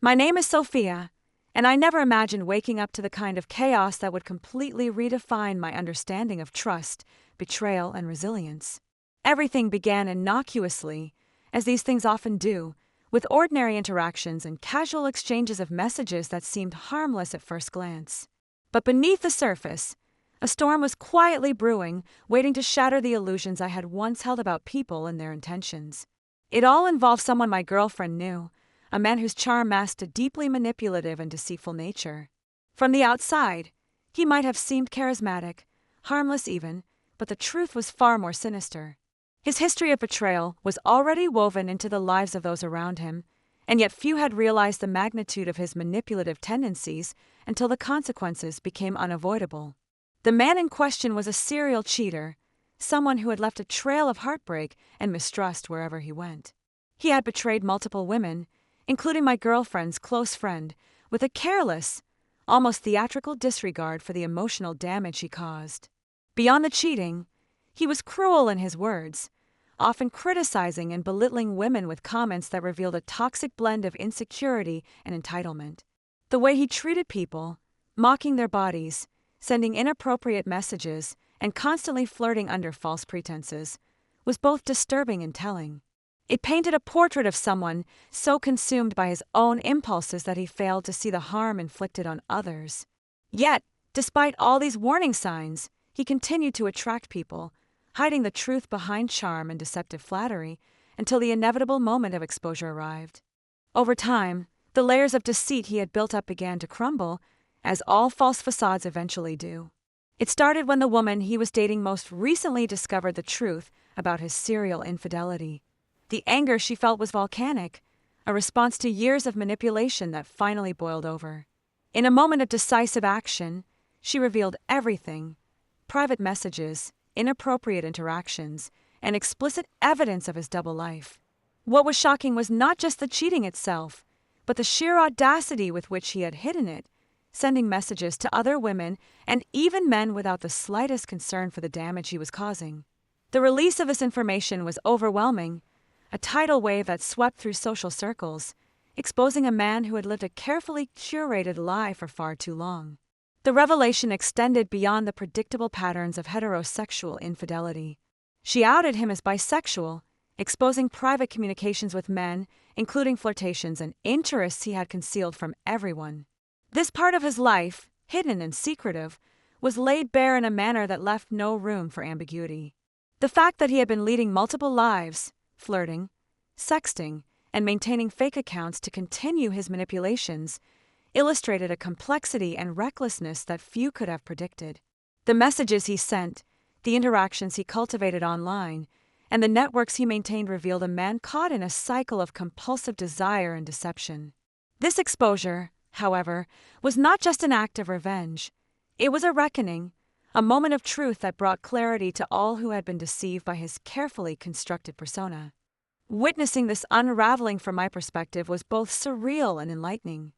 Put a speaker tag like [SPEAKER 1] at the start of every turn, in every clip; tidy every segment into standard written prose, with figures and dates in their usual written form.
[SPEAKER 1] My name is Sophia, and I never imagined waking up to the kind of chaos that would completely redefine my understanding of trust, betrayal, and resilience. Everything began innocuously, as these things often do, with ordinary interactions and casual exchanges of messages that seemed harmless at first glance. But beneath the surface, a storm was quietly brewing, waiting to shatter the illusions I had once held about people and their intentions. It all involved someone my girlfriend knew, a man whose charm masked a deeply manipulative and deceitful nature. From the outside, he might have seemed charismatic, harmless even, but the truth was far more sinister. His history of betrayal was already woven into the lives of those around him, and yet few had realized the magnitude of his manipulative tendencies until the consequences became unavoidable. The man in question was a serial cheater, someone who had left a trail of heartbreak and mistrust wherever he went. He had betrayed multiple women, including my girlfriend's close friend, with a careless, almost theatrical disregard for the emotional damage he caused. Beyond the cheating, he was cruel in his words, often criticizing and belittling women with comments that revealed a toxic blend of insecurity and entitlement. The way he treated people, mocking their bodies, sending inappropriate messages, and constantly flirting under false pretenses, was both disturbing and telling. It painted a portrait of someone so consumed by his own impulses that he failed to see the harm inflicted on others. Yet, despite all these warning signs, he continued to attract people, hiding the truth behind charm and deceptive flattery until the inevitable moment of exposure arrived. Over time, the layers of deceit he had built up began to crumble, as all false facades eventually do. It started when the woman he was dating most recently discovered the truth about his serial infidelity. The anger she felt was volcanic, a response to years of manipulation that finally boiled over. In a moment of decisive action, she revealed everything: private messages, inappropriate interactions, and explicit evidence of his double life. What was shocking was not just the cheating itself, but the sheer audacity with which he had hidden it, sending messages to other women and even men without the slightest concern for the damage he was causing. The release of this information was overwhelming, a tidal wave that swept through social circles, exposing a man who had lived a carefully curated lie for far too long. The revelation extended beyond the predictable patterns of heterosexual infidelity. She outed him as bisexual, exposing private communications with men, including flirtations and interests he had concealed from everyone. This part of his life, hidden and secretive, was laid bare in a manner that left no room for ambiguity. The fact that he had been leading multiple lives, flirting, sexting, and maintaining fake accounts to continue his manipulations, illustrated a complexity and recklessness that few could have predicted. The messages he sent, the interactions he cultivated online, and the networks he maintained revealed a man caught in a cycle of compulsive desire and deception. This exposure, however, was not just an act of revenge. It was a reckoning, a moment of truth that brought clarity to all who had been deceived by his carefully constructed persona. Witnessing this unraveling from my perspective was both surreal and enlightening.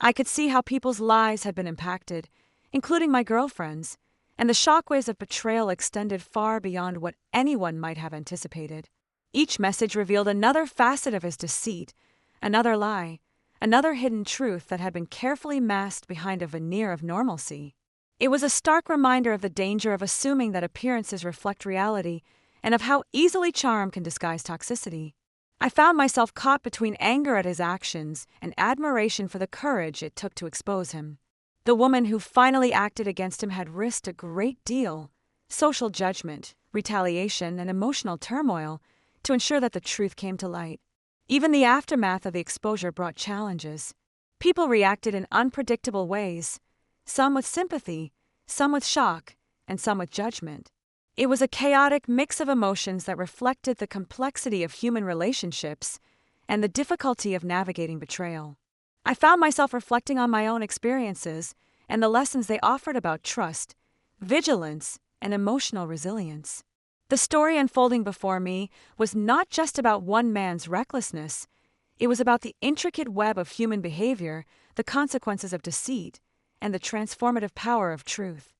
[SPEAKER 1] I could see how people's lives had been impacted, including my girlfriend's, and the shockwaves of betrayal extended far beyond what anyone might have anticipated. Each message revealed another facet of his deceit, another lie, another hidden truth that had been carefully masked behind a veneer of normalcy. It was a stark reminder of the danger of assuming that appearances reflect reality and of how easily charm can disguise toxicity. I found myself caught between anger at his actions and admiration for the courage it took to expose him. The woman who finally acted against him had risked a great deal: social judgment, retaliation, and emotional turmoil to ensure that the truth came to light. Even the aftermath of the exposure brought challenges. People reacted in unpredictable ways, some with sympathy, some with shock, and some with judgment. It was a chaotic mix of emotions that reflected the complexity of human relationships and the difficulty of navigating betrayal. I found myself reflecting on my own experiences and the lessons they offered about trust, vigilance, and emotional resilience. The story unfolding before me was not just about one man's recklessness. It was about the intricate web of human behavior, the consequences of deceit, and the transformative power of truth.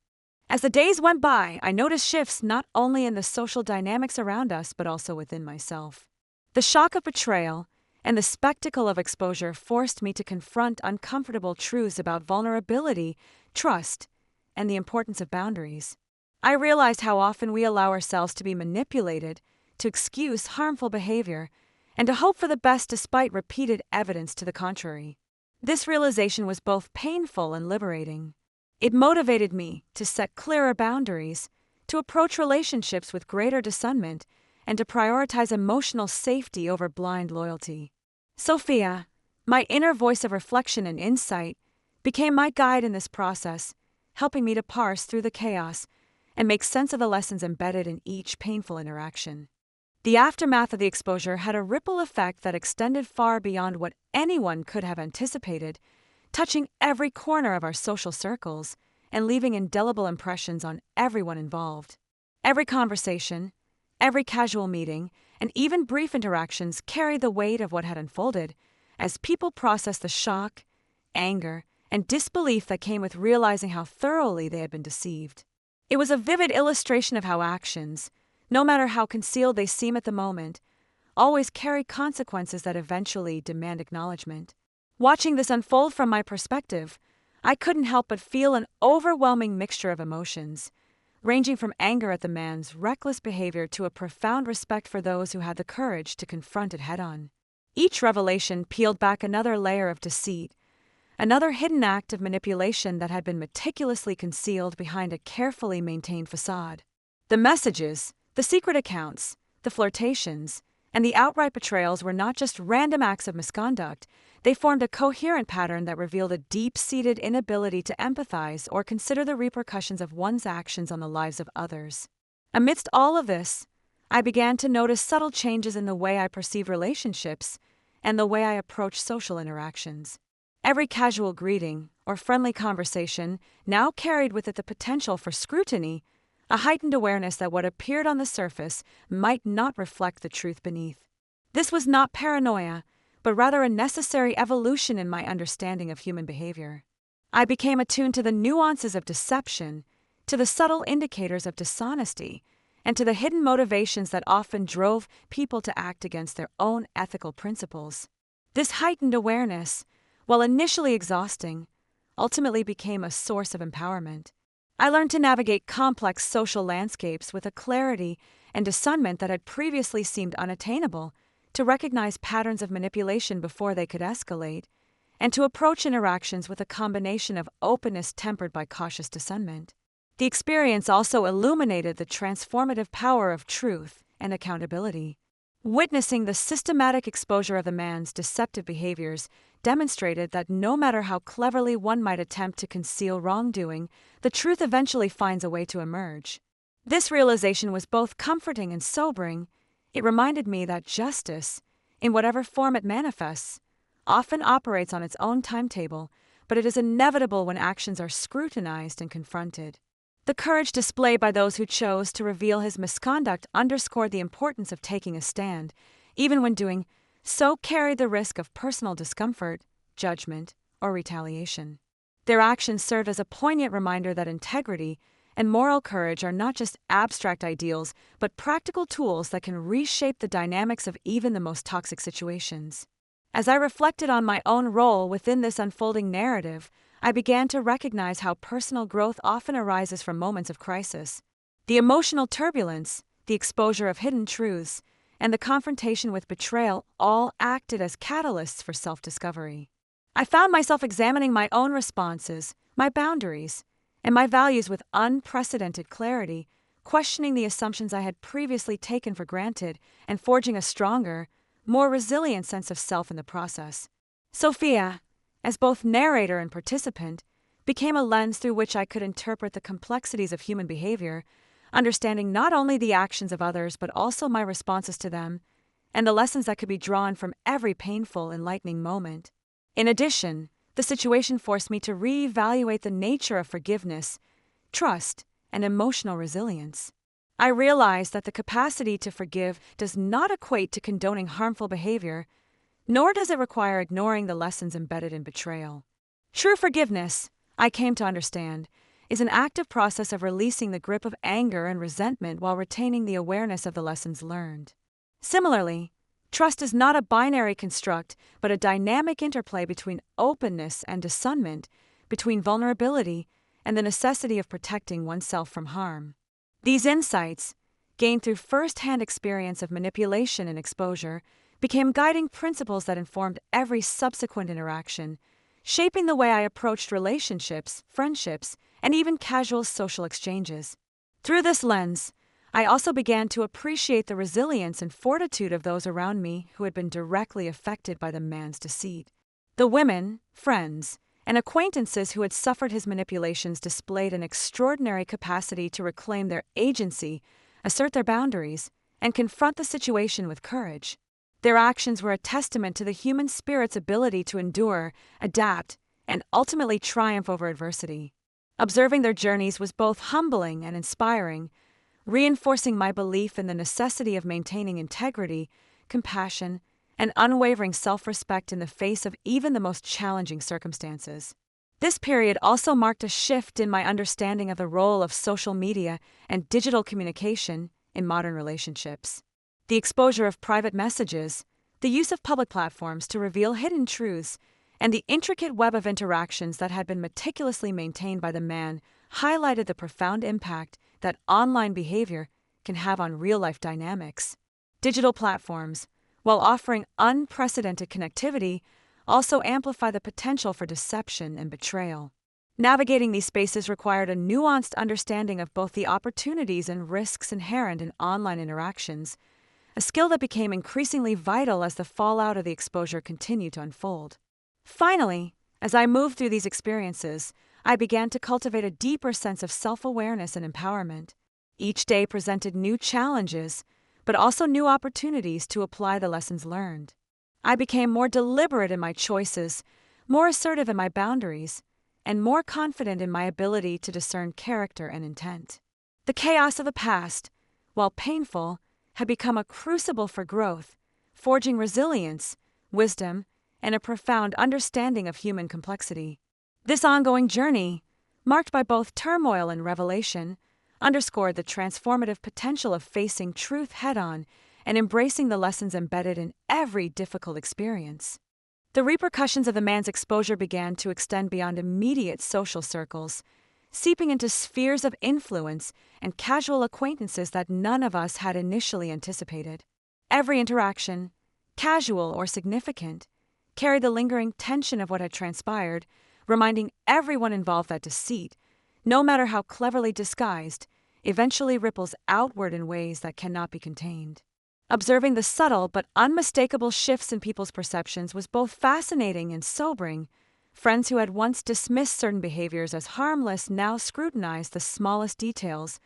[SPEAKER 1] As the days went by, I noticed shifts not only in the social dynamics around us but also within myself. The shock of betrayal, and the spectacle of exposure forced me to confront uncomfortable truths about vulnerability, trust, and the importance of boundaries. I realized how often we allow ourselves to be manipulated, to excuse harmful behavior, and to hope for the best despite repeated evidence to the contrary. This realization was both painful and liberating. It motivated me to set clearer boundaries, to approach relationships with greater discernment, and to prioritize emotional safety over blind loyalty. Sophia, my inner voice of reflection and insight, became my guide in this process, helping me to parse through the chaos and make sense of the lessons embedded in each painful interaction. The aftermath of the exposure had a ripple effect that extended far beyond what anyone could have anticipated, touching every corner of our social circles and leaving indelible impressions on everyone involved. Every conversation, every casual meeting, and even brief interactions carried the weight of what had unfolded as people processed the shock, anger, and disbelief that came with realizing how thoroughly they had been deceived. It was a vivid illustration of how actions, no matter how concealed they seem at the moment, always carry consequences that eventually demand acknowledgement. Watching this unfold from my perspective, I couldn't help but feel an overwhelming mixture of emotions, ranging from anger at the man's reckless behavior to a profound respect for those who had the courage to confront it head-on. Each revelation peeled back another layer of deceit, another hidden act of manipulation that had been meticulously concealed behind a carefully maintained facade. The messages, the secret accounts, the flirtations, and the outright betrayals were not just random acts of misconduct. They formed a coherent pattern that revealed a deep-seated inability to empathize or consider the repercussions of one's actions on the lives of others. Amidst all of this, I began to notice subtle changes in the way I perceive relationships and the way I approach social interactions. Every casual greeting or friendly conversation now carried with it the potential for scrutiny, a heightened awareness that what appeared on the surface might not reflect the truth beneath. This was not paranoia, but rather a necessary evolution in my understanding of human behavior. I became attuned to the nuances of deception, to the subtle indicators of dishonesty, and to the hidden motivations that often drove people to act against their own ethical principles. This heightened awareness, while initially exhausting, ultimately became a source of empowerment. I learned to navigate complex social landscapes with a clarity and discernment that had previously seemed unattainable, to recognize patterns of manipulation before they could escalate, and to approach interactions with a combination of openness tempered by cautious discernment. The experience also illuminated the transformative power of truth and accountability. Witnessing the systematic exposure of the man's deceptive behaviors demonstrated that no matter how cleverly one might attempt to conceal wrongdoing, the truth eventually finds a way to emerge. This realization was both comforting and sobering. It reminded me that justice, in whatever form it manifests, often operates on its own timetable, but it is inevitable when actions are scrutinized and confronted. The courage displayed by those who chose to reveal his misconduct underscored the importance of taking a stand, even when doing so carried the risk of personal discomfort, judgment, or retaliation. Their actions served as a poignant reminder that integrity and moral courage are not just abstract ideals, but practical tools that can reshape the dynamics of even the most toxic situations. As I reflected on my own role within this unfolding narrative, I began to recognize how personal growth often arises from moments of crisis. The emotional turbulence, the exposure of hidden truths, and the confrontation with betrayal all acted as catalysts for self-discovery. I found myself examining my own responses, my boundaries, and my values with unprecedented clarity, questioning the assumptions I had previously taken for granted and forging a stronger, more resilient sense of self in the process. Sophia, as both narrator and participant, became a lens through which I could interpret the complexities of human behavior, understanding not only the actions of others but also my responses to them, and the lessons that could be drawn from every painful, enlightening moment. In addition, the situation forced me to reevaluate the nature of forgiveness, trust, and emotional resilience. I realized that the capacity to forgive does not equate to condoning harmful behavior, nor does it require ignoring the lessons embedded in betrayal. True forgiveness, I came to understand, is an active process of releasing the grip of anger and resentment while retaining the awareness of the lessons learned. Similarly, Trust is not a binary construct, but a dynamic interplay between openness and discernment, between vulnerability and the necessity of protecting oneself from harm. These insights, gained through first-hand experience of manipulation and exposure, became guiding principles that informed every subsequent interaction, shaping the way I approached relationships, friendships, and even casual social exchanges. Through this lens, I also began to appreciate the resilience and fortitude of those around me who had been directly affected by the man's deceit. The women, friends, and acquaintances who had suffered his manipulations displayed an extraordinary capacity to reclaim their agency, assert their boundaries, and confront the situation with courage. Their actions were a testament to the human spirit's ability to endure, adapt, and ultimately triumph over adversity. Observing their journeys was both humbling and inspiring, reinforcing my belief in the necessity of maintaining integrity, compassion, and unwavering self-respect in the face of even the most challenging circumstances. This period also marked a shift in my understanding of the role of social media and digital communication in modern relationships. The exposure of private messages, the use of public platforms to reveal hidden truths, and the intricate web of interactions that had been meticulously maintained by the man highlighted the profound impact that online behavior can have on real-life dynamics. Digital platforms, while offering unprecedented connectivity, also amplify the potential for deception and betrayal. Navigating these spaces required a nuanced understanding of both the opportunities and risks inherent in online interactions, a skill that became increasingly vital as the fallout of the exposure continued to unfold. Finally, as I moved through these experiences, I began to cultivate a deeper sense of self-awareness and empowerment. Each day presented new challenges, but also new opportunities to apply the lessons learned. I became more deliberate in my choices, more assertive in my boundaries, and more confident in my ability to discern character and intent. The chaos of the past, while painful, had become a crucible for growth, forging resilience, wisdom, and a profound understanding of human complexity. This ongoing journey, marked by both turmoil and revelation, underscored the transformative potential of facing truth head-on and embracing the lessons embedded in every difficult experience. The repercussions of the man's exposure began to extend beyond immediate social circles, seeping into spheres of influence and casual acquaintances that none of us had initially anticipated. Every interaction, casual or significant, carried the lingering tension of what had transpired, reminding everyone involved that deceit, no matter how cleverly disguised, eventually ripples outward in ways that cannot be contained. Observing the subtle but unmistakable shifts in people's perceptions was both fascinating and sobering. Friends who had once dismissed certain behaviors as harmless now scrutinized the smallest details,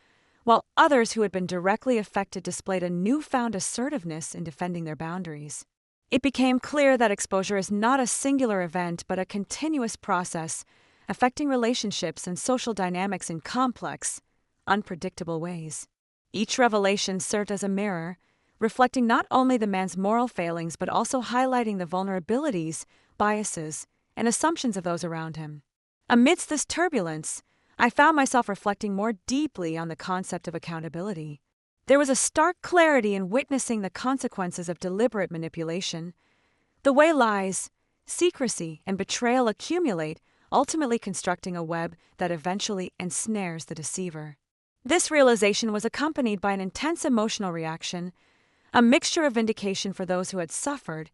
[SPEAKER 1] while others who had been directly affected displayed a newfound assertiveness in defending their boundaries. It became clear that exposure is not a singular event but a continuous process, affecting relationships and social dynamics in complex, unpredictable ways. Each revelation served as a mirror, reflecting not only the man's moral failings but also highlighting the vulnerabilities, biases, and assumptions of those around him. Amidst this turbulence, I found myself reflecting more deeply on the concept of accountability. There was a stark clarity in witnessing the consequences of deliberate manipulation, the way lies, secrecy, and betrayal accumulate, ultimately constructing a web that eventually ensnares the deceiver. This realization was accompanied by an intense emotional reaction, a mixture of vindication for those who had suffered,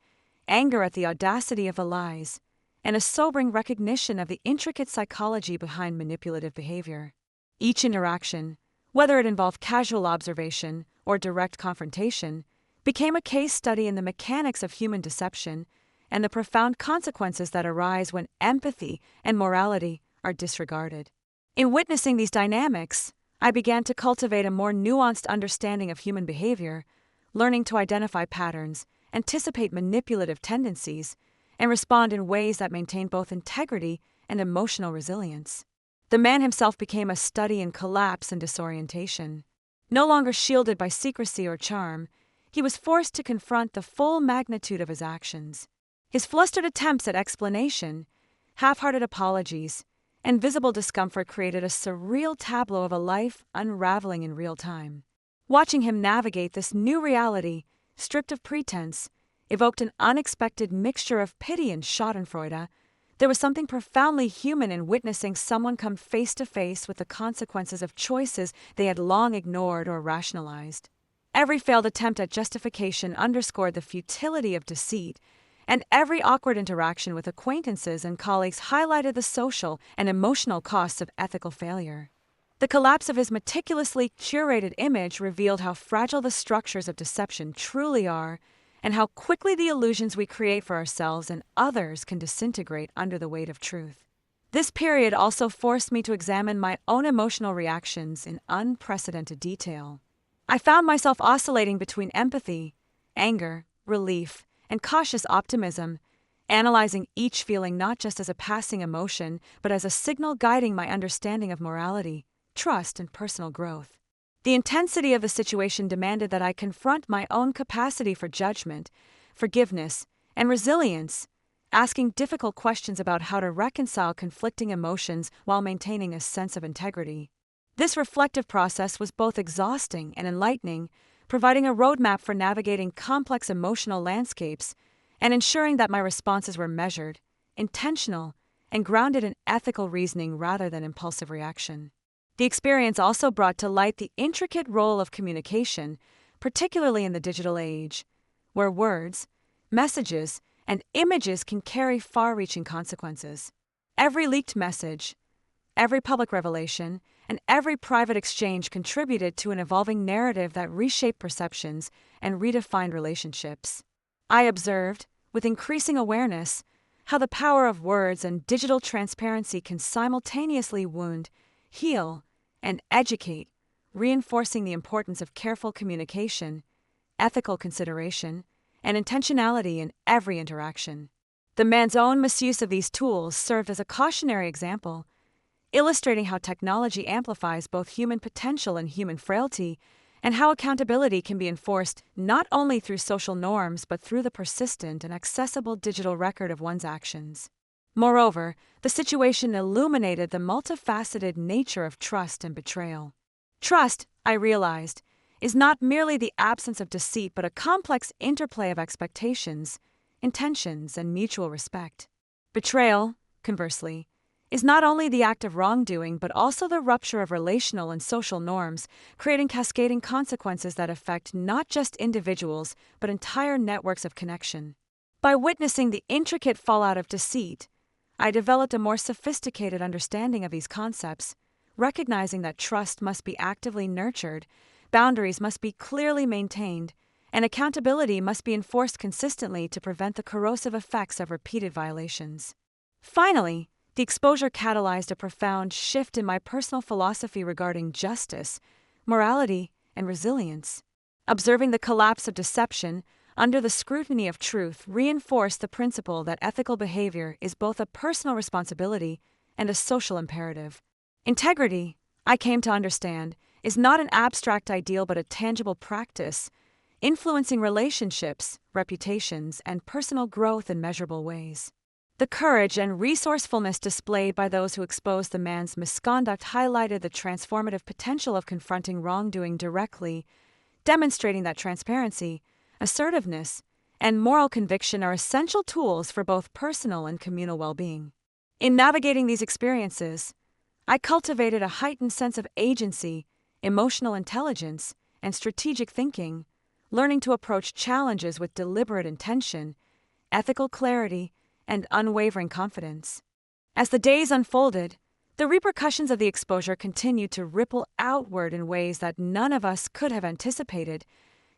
[SPEAKER 1] anger at the audacity of the lies, and a sobering recognition of the intricate psychology behind manipulative behavior. Each interaction, whether it involved casual observation or direct confrontation, became a case study in the mechanics of human deception and the profound consequences that arise when empathy and morality are disregarded. In witnessing these dynamics, I began to cultivate a more nuanced understanding of human behavior, learning to identify patterns, anticipate manipulative tendencies, and respond in ways that maintain both integrity and emotional resilience. The man himself became a study in collapse and disorientation. No longer shielded by secrecy or charm, he was forced to confront the full magnitude of his actions. His flustered attempts at explanation, half-hearted apologies, and visible discomfort created a surreal tableau of a life unraveling in real time. Watching him navigate this new reality, stripped of pretense, evoked an unexpected mixture of pity and schadenfreude. There was something profoundly human in witnessing someone come face to face with the consequences of choices they had long ignored or rationalized. Every failed attempt at justification underscored the futility of deceit, and every awkward interaction with acquaintances and colleagues highlighted the social and emotional costs of ethical failure. The collapse of his meticulously curated image revealed how fragile the structures of deception truly are, and how quickly the illusions we create for ourselves and others can disintegrate under the weight of truth. This period also forced me to examine my own emotional reactions in unprecedented detail. I found myself oscillating between empathy, anger, relief, and cautious optimism, analyzing each feeling not just as a passing emotion, but as a signal guiding my understanding of morality, trust, and personal growth. The intensity of the situation demanded that I confront my own capacity for judgment, forgiveness, and resilience, asking difficult questions about how to reconcile conflicting emotions while maintaining a sense of integrity. This reflective process was both exhausting and enlightening, providing a roadmap for navigating complex emotional landscapes and ensuring that my responses were measured, intentional, and grounded in ethical reasoning rather than impulsive reaction. The experience also brought to light the intricate role of communication, particularly in the digital age, where words, messages, and images can carry far-reaching consequences. Every leaked message, every public revelation, and every private exchange contributed to an evolving narrative that reshaped perceptions and redefined relationships. I observed, with increasing awareness, how the power of words and digital transparency can simultaneously wound, heal, and educate, reinforcing the importance of careful communication, ethical consideration, and intentionality in every interaction. The man's own misuse of these tools served as a cautionary example, illustrating how technology amplifies both human potential and human frailty, and how accountability can be enforced not only through social norms but through the persistent and accessible digital record of one's actions. Moreover, the situation illuminated the multifaceted nature of trust and betrayal. Trust, I realized, is not merely the absence of deceit but a complex interplay of expectations, intentions, and mutual respect. Betrayal, conversely, is not only the act of wrongdoing but also the rupture of relational and social norms, creating cascading consequences that affect not just individuals but entire networks of connection. By witnessing the intricate fallout of deceit, I developed a more sophisticated understanding of these concepts, recognizing that trust must be actively nurtured, boundaries must be clearly maintained, and accountability must be enforced consistently to prevent the corrosive effects of repeated violations. Finally, the exposure catalyzed a profound shift in my personal philosophy regarding justice, morality, and resilience. Observing the collapse of deception under the scrutiny of truth reinforced the principle that ethical behavior is both a personal responsibility and a social imperative. Integrity, I came to understand, is not an abstract ideal but a tangible practice, influencing relationships, reputations, and personal growth in measurable ways. The courage and resourcefulness displayed by those who exposed the man's misconduct highlighted the transformative potential of confronting wrongdoing directly, demonstrating that transparency, assertiveness, and moral conviction are essential tools for both personal and communal well-being. In navigating these experiences, I cultivated a heightened sense of agency, emotional intelligence, and strategic thinking, learning to approach challenges with deliberate intention, ethical clarity, and unwavering confidence. As the days unfolded, the repercussions of the exposure continued to ripple outward in ways that none of us could have anticipated,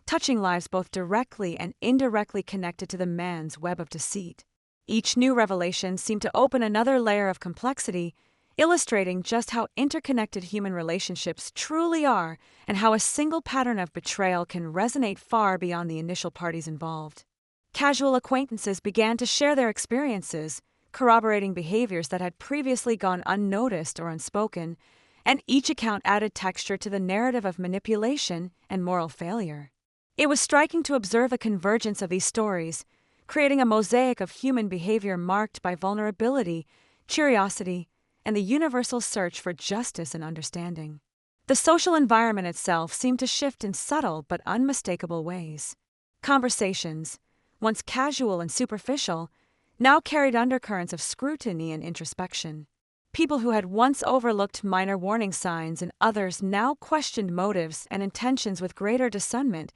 [SPEAKER 1] touching lives both directly and indirectly connected to the man's web of deceit. Each new revelation seemed to open another layer of complexity, illustrating just how interconnected human relationships truly are and how a single pattern of betrayal can resonate far beyond the initial parties involved. Casual acquaintances began to share their experiences, corroborating behaviors that had previously gone unnoticed or unspoken, and each account added texture to the narrative of manipulation and moral failure. It was striking to observe a convergence of these stories, creating a mosaic of human behavior marked by vulnerability, curiosity, and the universal search for justice and understanding. The social environment itself seemed to shift in subtle but unmistakable ways. Conversations, once casual and superficial, now carried undercurrents of scrutiny and introspection. People who had once overlooked minor warning signs and others now questioned motives and intentions with greater discernment,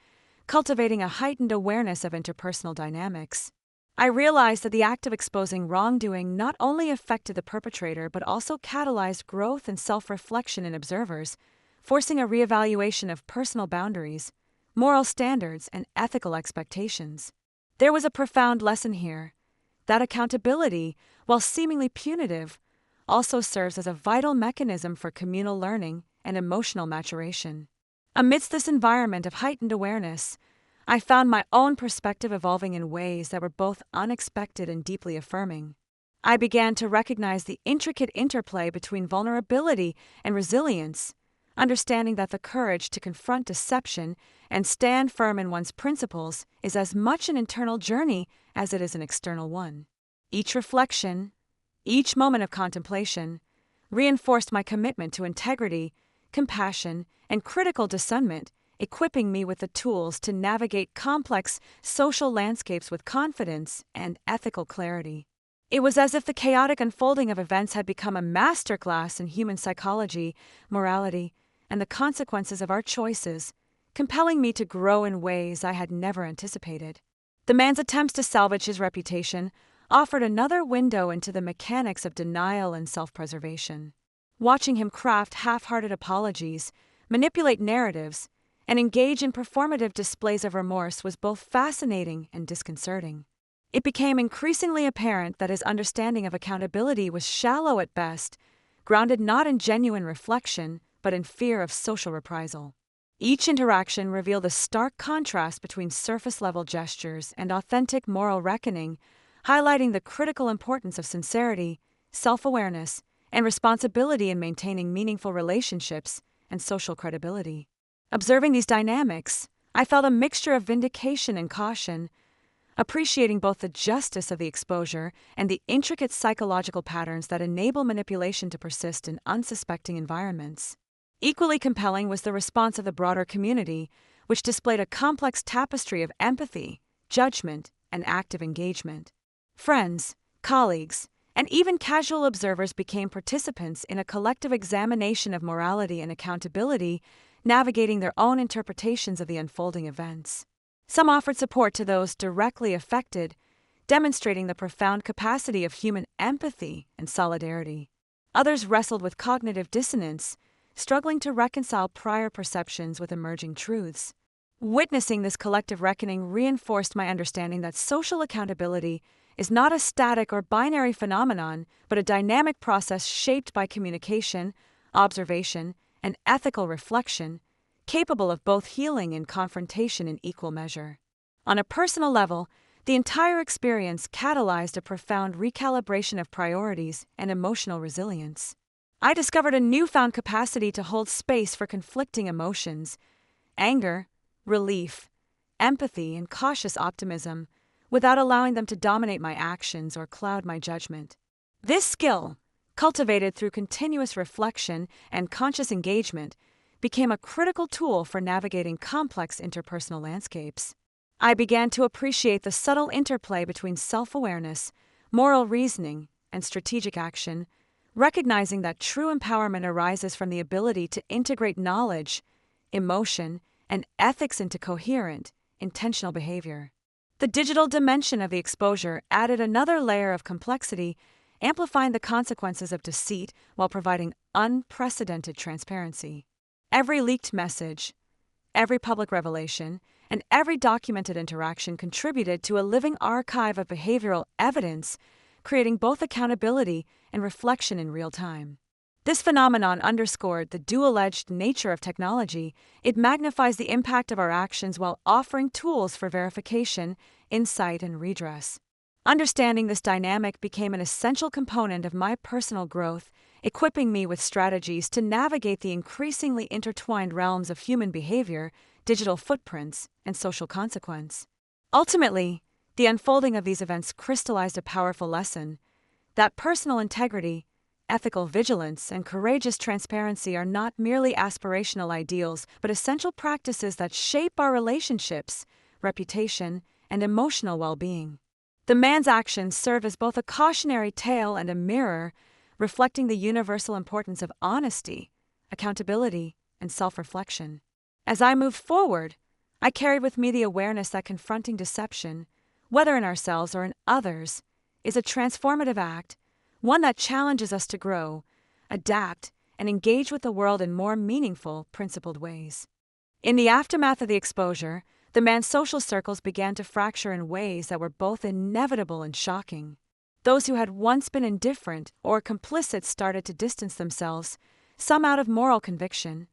[SPEAKER 1] cultivating a heightened awareness of interpersonal dynamics. I realized that the act of exposing wrongdoing not only affected the perpetrator but also catalyzed growth and self-reflection in observers, forcing a reevaluation of personal boundaries, moral standards, and ethical expectations. There was a profound lesson here: that accountability, while seemingly punitive, also serves as a vital mechanism for communal learning and emotional maturation. Amidst this environment of heightened awareness, I found my own perspective evolving in ways that were both unexpected and deeply affirming. I began to recognize the intricate interplay between vulnerability and resilience, understanding that the courage to confront deception and stand firm in one's principles is as much an internal journey as it is an external one. Each reflection, each moment of contemplation, reinforced my commitment to integrity, compassion, and critical discernment, equipping me with the tools to navigate complex social landscapes with confidence and ethical clarity. It was as if the chaotic unfolding of events had become a masterclass in human psychology, morality, and the consequences of our choices, compelling me to grow in ways I had never anticipated. The man's attempts to salvage his reputation offered another window into the mechanics of denial and self-preservation. Watching him craft half-hearted apologies, manipulate narratives, and engage in performative displays of remorse was both fascinating and disconcerting. It became increasingly apparent that his understanding of accountability was shallow at best, grounded not in genuine reflection, but in fear of social reprisal. Each interaction revealed a stark contrast between surface-level gestures and authentic moral reckoning, highlighting the critical importance of sincerity, self-awareness, and responsibility in maintaining meaningful relationships and social credibility. Observing these dynamics, I felt a mixture of vindication and caution, appreciating both the justice of the exposure and the intricate psychological patterns that enable manipulation to persist in unsuspecting environments. Equally compelling was the response of the broader community, which displayed a complex tapestry of empathy, judgment, and active engagement. Friends, colleagues, and even casual observers became participants in a collective examination of morality and accountability, navigating their own interpretations of the unfolding events. Some offered support to those directly affected, demonstrating the profound capacity of human empathy and solidarity. Others wrestled with cognitive dissonance, struggling to reconcile prior perceptions with emerging truths. Witnessing this collective reckoning reinforced my understanding that social accountability is not a static or binary phenomenon, but a dynamic process shaped by communication, observation, and ethical reflection, capable of both healing and confrontation in equal measure. On a personal level, the entire experience catalyzed a profound recalibration of priorities and emotional resilience. I discovered a newfound capacity to hold space for conflicting emotions: anger, relief, empathy, and cautious optimism, without allowing them to dominate my actions or cloud my judgment. This skill, cultivated through continuous reflection and conscious engagement, became a critical tool for navigating complex interpersonal landscapes. I began to appreciate the subtle interplay between self-awareness, moral reasoning, and strategic action, recognizing that true empowerment arises from the ability to integrate knowledge, emotion, and ethics into coherent, intentional behavior. The digital dimension of the exposure added another layer of complexity, amplifying the consequences of deceit while providing unprecedented transparency. Every leaked message, every public revelation, and every documented interaction contributed to a living archive of behavioral evidence, creating both accountability and reflection in real time. This phenomenon underscored the dual-edged nature of technology. It magnifies the impact of our actions while offering tools for verification, insight, and redress. Understanding this dynamic became an essential component of my personal growth, equipping me with strategies to navigate the increasingly intertwined realms of human behavior, digital footprints, and social consequence. Ultimately, the unfolding of these events crystallized a powerful lesson: that personal integrity, ethical vigilance, and courageous transparency are not merely aspirational ideals, but essential practices that shape our relationships, reputation, and emotional well-being. The man's actions serve as both a cautionary tale and a mirror, reflecting the universal importance of honesty, accountability, and self-reflection. As I moved forward, I carried with me the awareness that confronting deception, whether in ourselves or in others, is a transformative act, one that challenges us to grow, adapt, and engage with the world in more meaningful, principled ways. In the aftermath of the exposure, the man's social circles began to fracture in ways that were both inevitable and shocking. Those who had once been indifferent or complicit started to distance themselves, some out of moral conviction,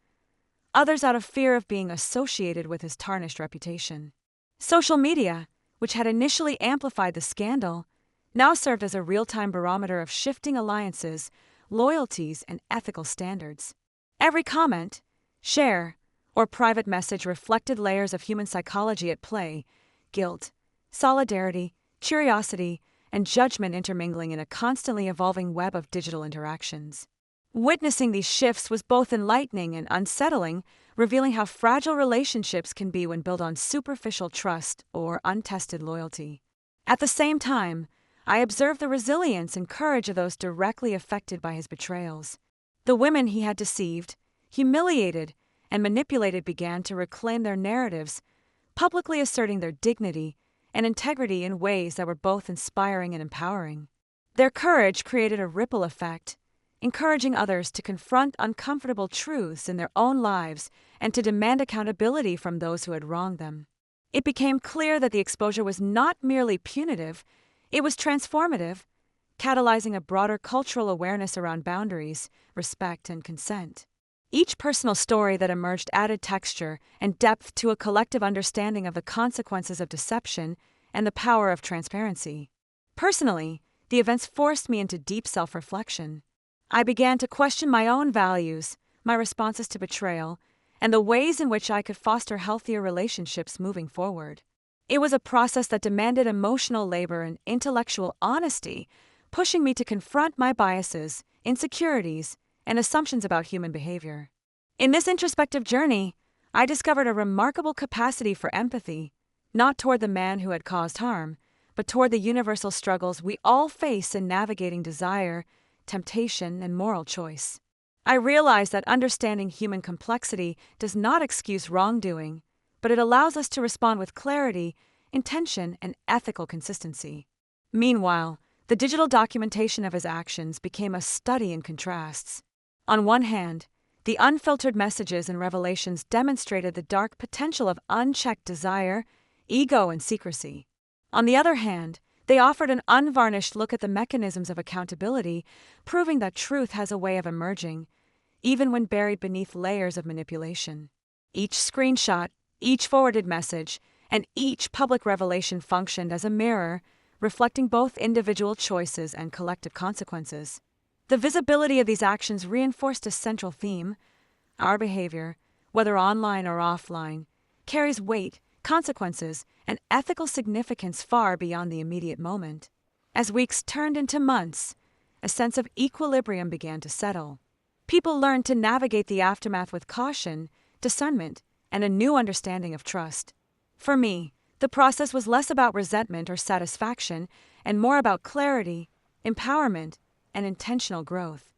[SPEAKER 1] others out of fear of being associated with his tarnished reputation. Social media, which had initially amplified the scandal, now served as a real-time barometer of shifting alliances, loyalties, and ethical standards. Every comment, share, or private message reflected layers of human psychology at play: guilt, solidarity, curiosity, and judgment intermingling in a constantly evolving web of digital interactions. Witnessing these shifts was both enlightening and unsettling, revealing how fragile relationships can be when built on superficial trust or untested loyalty. At the same time, I observed the resilience and courage of those directly affected by his betrayals. The women he had deceived, humiliated, and manipulated began to reclaim their narratives, publicly asserting their dignity and integrity in ways that were both inspiring and empowering. Their courage created a ripple effect, encouraging others to confront uncomfortable truths in their own lives and to demand accountability from those who had wronged them. It became clear that the exposure was not merely punitive, it was transformative, catalyzing a broader cultural awareness around boundaries, respect, and consent. Each personal story that emerged added texture and depth to a collective understanding of the consequences of deception and the power of transparency. Personally, the events forced me into deep self-reflection. I began to question my own values, my responses to betrayal, and the ways in which I could foster healthier relationships moving forward. It was a process that demanded emotional labor and intellectual honesty, pushing me to confront my biases, insecurities, and assumptions about human behavior. In this introspective journey, I discovered a remarkable capacity for empathy, not toward the man who had caused harm, but toward the universal struggles we all face in navigating desire, temptation, and moral choice. I realized that understanding human complexity does not excuse wrongdoing, but it allows us to respond with clarity, intention, and ethical consistency. Meanwhile, the digital documentation of his actions became a study in contrasts. On one hand, the unfiltered messages and revelations demonstrated the dark potential of unchecked desire, ego, and secrecy. On the other hand, they offered an unvarnished look at the mechanisms of accountability, proving that truth has a way of emerging, even when buried beneath layers of manipulation. Each screenshot, each forwarded message, and each public revelation functioned as a mirror, reflecting both individual choices and collective consequences. The visibility of these actions reinforced a central theme: our behavior, whether online or offline, carries weight, consequences, and ethical significance far beyond the immediate moment. As weeks turned into months, a sense of equilibrium began to settle. People learned to navigate the aftermath with caution, discernment, and a new understanding of trust. For me, the process was less about resentment or satisfaction and more about clarity, empowerment, and intentional growth.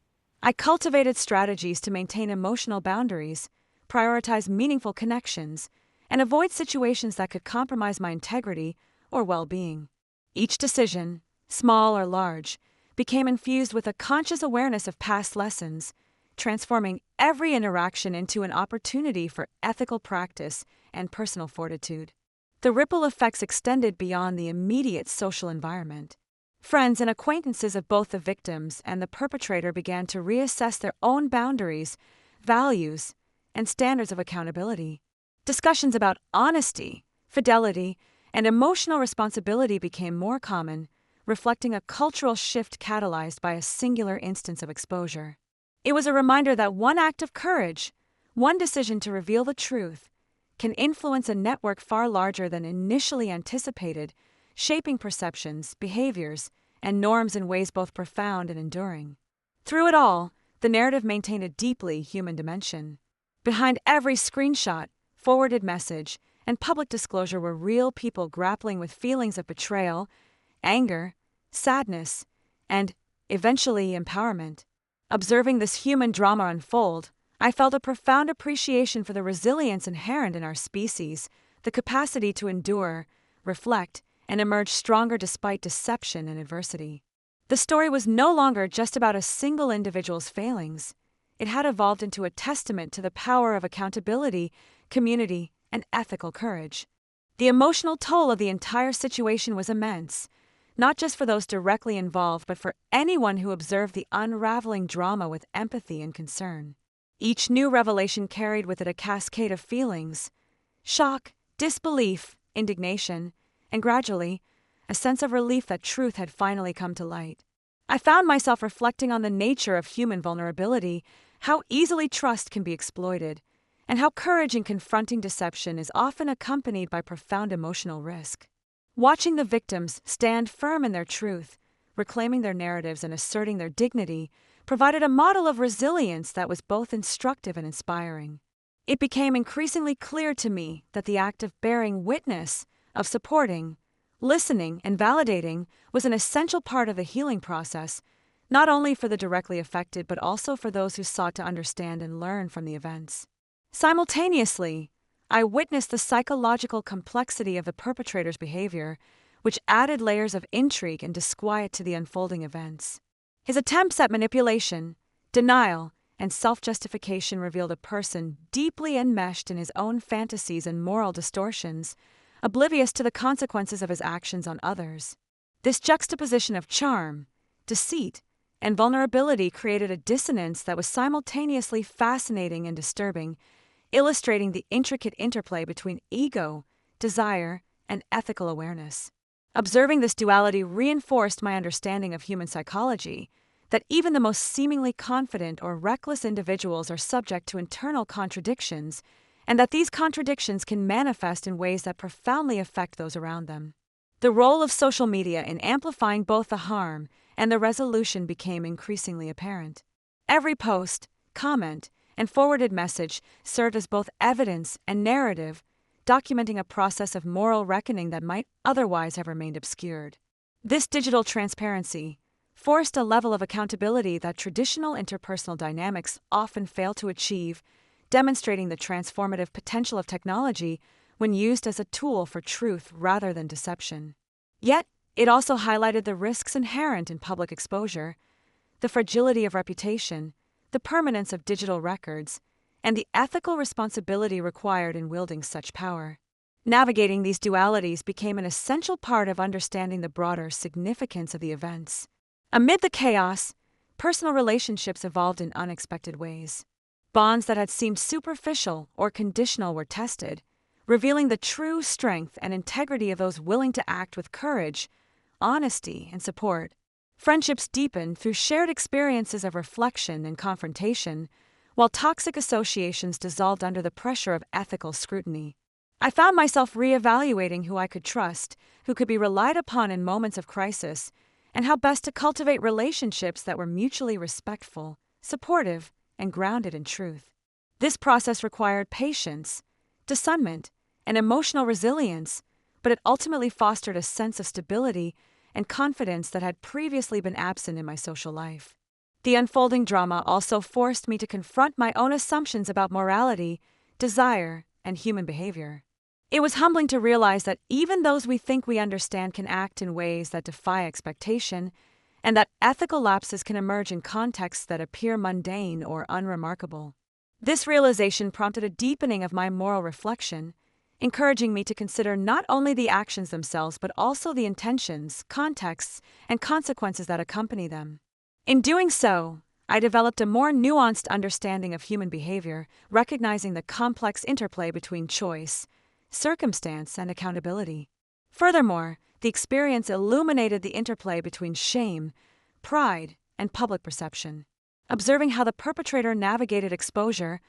[SPEAKER 1] I cultivated strategies to maintain emotional boundaries, prioritize meaningful connections, and avoid situations that could compromise my integrity or well-being. Each decision, small or large, became infused with a conscious awareness of past lessons, transforming every interaction into an opportunity for ethical practice and personal fortitude. The ripple effects extended beyond the immediate social environment. Friends and acquaintances of both the victims and the perpetrator began to reassess their own boundaries, values, and standards of accountability. Discussions about honesty, fidelity, and emotional responsibility became more common, reflecting a cultural shift catalyzed by a singular instance of exposure. It was a reminder that one act of courage, one decision to reveal the truth, can influence a network far larger than initially anticipated, shaping perceptions, behaviors, and norms in ways both profound and enduring. Through it all, the narrative maintained a deeply human dimension. Behind every screenshot, forwarded message, and public disclosure were real people grappling with feelings of betrayal, anger, sadness, and, eventually, empowerment. Observing this human drama unfold, I felt a profound appreciation for the resilience inherent in our species, the capacity to endure, reflect, and emerge stronger despite deception and adversity. The story was no longer just about a single individual's failings. It had evolved into a testament to the power of accountability, community, and ethical courage. The emotional toll of the entire situation was immense, not just for those directly involved, but for anyone who observed the unraveling drama with empathy and concern. Each new revelation carried with it a cascade of feelings: shock, disbelief, indignation, and gradually, a sense of relief that truth had finally come to light. I found myself reflecting on the nature of human vulnerability, how easily trust can be exploited, and how courage in confronting deception is often accompanied by profound emotional risk. Watching the victims stand firm in their truth, reclaiming their narratives and asserting their dignity, provided a model of resilience that was both instructive and inspiring. It became increasingly clear to me that the act of bearing witness, of supporting, listening, and validating was an essential part of the healing process, not only for the directly affected but also for those who sought to understand and learn from the events. Simultaneously, I witnessed the psychological complexity of the perpetrator's behavior, which added layers of intrigue and disquiet to the unfolding events. His attempts at manipulation, denial, and self-justification revealed a person deeply enmeshed in his own fantasies and moral distortions, oblivious to the consequences of his actions on others. This juxtaposition of charm, deceit, and vulnerability created a dissonance that was simultaneously fascinating and disturbing, illustrating the intricate interplay between ego, desire, and ethical awareness. Observing this duality reinforced my understanding of human psychology, that even the most seemingly confident or reckless individuals are subject to internal contradictions, and that these contradictions can manifest in ways that profoundly affect those around them. The role of social media in amplifying both the harm and the resolution became increasingly apparent. Every post, comment, and forwarded message served as both evidence and narrative, documenting a process of moral reckoning that might otherwise have remained obscured. This digital transparency forced a level of accountability that traditional interpersonal dynamics often fail to achieve, demonstrating the transformative potential of technology when used as a tool for truth rather than deception. Yet, it also highlighted the risks inherent in public exposure, the fragility of reputation, the permanence of digital records, and the ethical responsibility required in wielding such power. Navigating these dualities became an essential part of understanding the broader significance of the events. Amid the chaos, personal relationships evolved in unexpected ways. Bonds that had seemed superficial or conditional were tested, revealing the true strength and integrity of those willing to act with courage, honesty, and support. Friendships deepened through shared experiences of reflection and confrontation, while toxic associations dissolved under the pressure of ethical scrutiny. I found myself reevaluating who I could trust, who could be relied upon in moments of crisis, and how best to cultivate relationships that were mutually respectful, supportive, and grounded in truth. This process required patience, discernment, and emotional resilience, but it ultimately fostered a sense of stability and confidence that had previously been absent in my social life. The unfolding drama also forced me to confront my own assumptions about morality, desire, and human behavior. It was humbling to realize that even those we think we understand can act in ways that defy expectation, and that ethical lapses can emerge in contexts that appear mundane or unremarkable. This realization prompted a deepening of my moral reflection, encouraging me to consider not only the actions themselves but also the intentions, contexts, and consequences that accompany them. In doing so, I developed a more nuanced understanding of human behavior, recognizing the complex interplay between choice, circumstance, and accountability. Furthermore, the experience illuminated the interplay between shame, pride, and public perception. Observing how the perpetrator navigated exposure,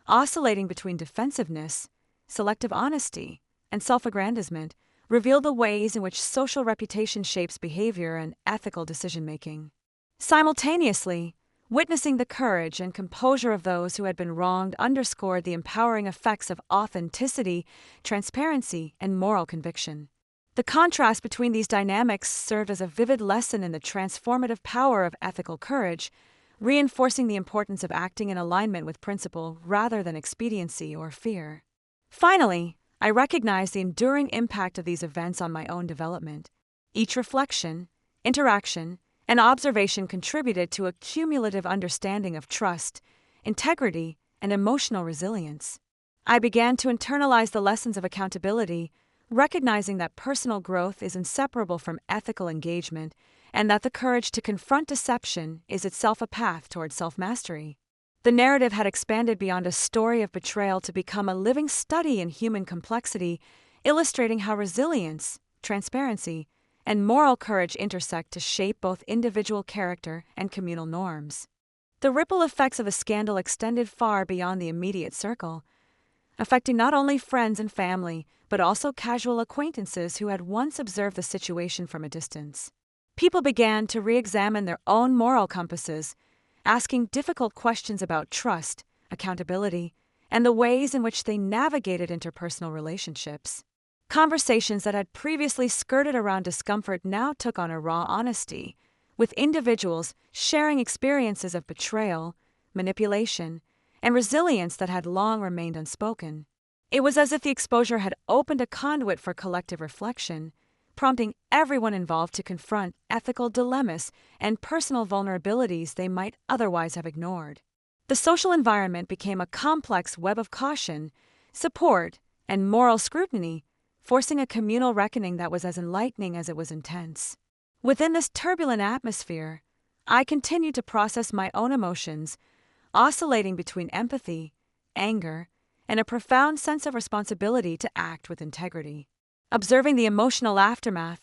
[SPEAKER 1] oscillating between defensiveness, selective honesty, and self-aggrandizement, revealed the ways in which social reputation shapes behavior and ethical decision-making. Simultaneously, Witnessing the courage and composure of those who had been wronged underscored the empowering effects of authenticity, transparency, and moral conviction. The contrast between these dynamics served as a vivid lesson in the transformative power of ethical courage, reinforcing the importance of acting in alignment with principle rather than expediency or fear. Finally, I recognize the enduring impact of these events on my own development. Each reflection, interaction, and observation contributed to a cumulative understanding of trust, integrity, and emotional resilience. I began to internalize the lessons of accountability, recognizing that personal growth is inseparable from ethical engagement and that the courage to confront deception is itself a path toward self-mastery. The narrative had expanded beyond a story of betrayal to become a living study in human complexity, illustrating how resilience, transparency, and moral courage intersect to shape both individual character and communal norms. The ripple effects of the scandal extended far beyond the immediate circle, affecting not only friends and family, but also casual acquaintances who had once observed the situation from a distance. People began to re-examine their own moral compasses, asking difficult questions about trust, accountability, and the ways in which they navigated interpersonal relationships. Conversations that had previously skirted around discomfort now took on a raw honesty, with individuals sharing experiences of betrayal, manipulation, and resilience that had long remained unspoken. It was as if the exposure had opened a conduit for collective reflection, prompting everyone involved to confront ethical dilemmas and personal vulnerabilities they might otherwise have ignored. The social environment became a complex web of caution, support, and moral scrutiny, forcing a communal reckoning that was as enlightening as it was intense. Within this turbulent atmosphere, I continued to process my own emotions, oscillating between empathy, anger, and a profound sense of responsibility to act with integrity. Observing the emotional aftermath,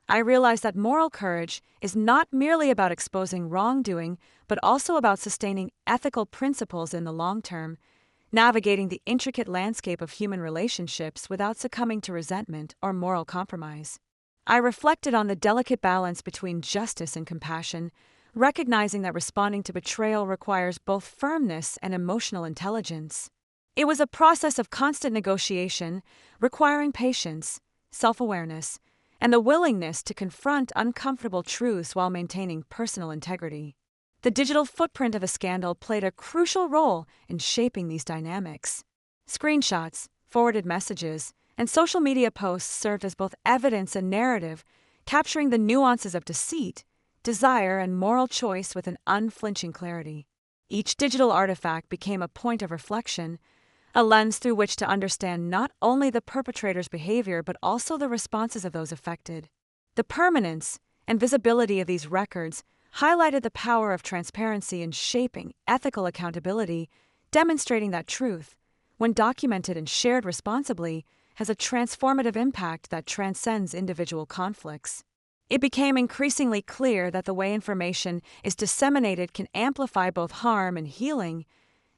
[SPEAKER 1] I realized that moral courage is not merely about exposing wrongdoing, but also about sustaining ethical principles in the long term, navigating the intricate landscape of human relationships without succumbing to resentment or moral compromise. I reflected on the delicate balance between justice and compassion, recognizing that responding to betrayal requires both firmness and emotional intelligence. It was a process of constant negotiation, requiring patience, self-awareness, and the willingness to confront uncomfortable truths while maintaining personal integrity. The digital footprint of a scandal played a crucial role in shaping these dynamics. Screenshots, forwarded messages, and social media posts served as both evidence and narrative, capturing the nuances of deceit, desire, and moral choice with an unflinching clarity. Each digital artifact became a point of reflection, a lens through which to understand not only the perpetrator's behavior but also the responses of those affected. The permanence and visibility of these records highlighted the power of transparency in shaping ethical accountability, demonstrating that truth, when documented and shared responsibly, has a transformative impact that transcends individual conflicts. It became increasingly clear that the way information is disseminated can amplify both harm and healing,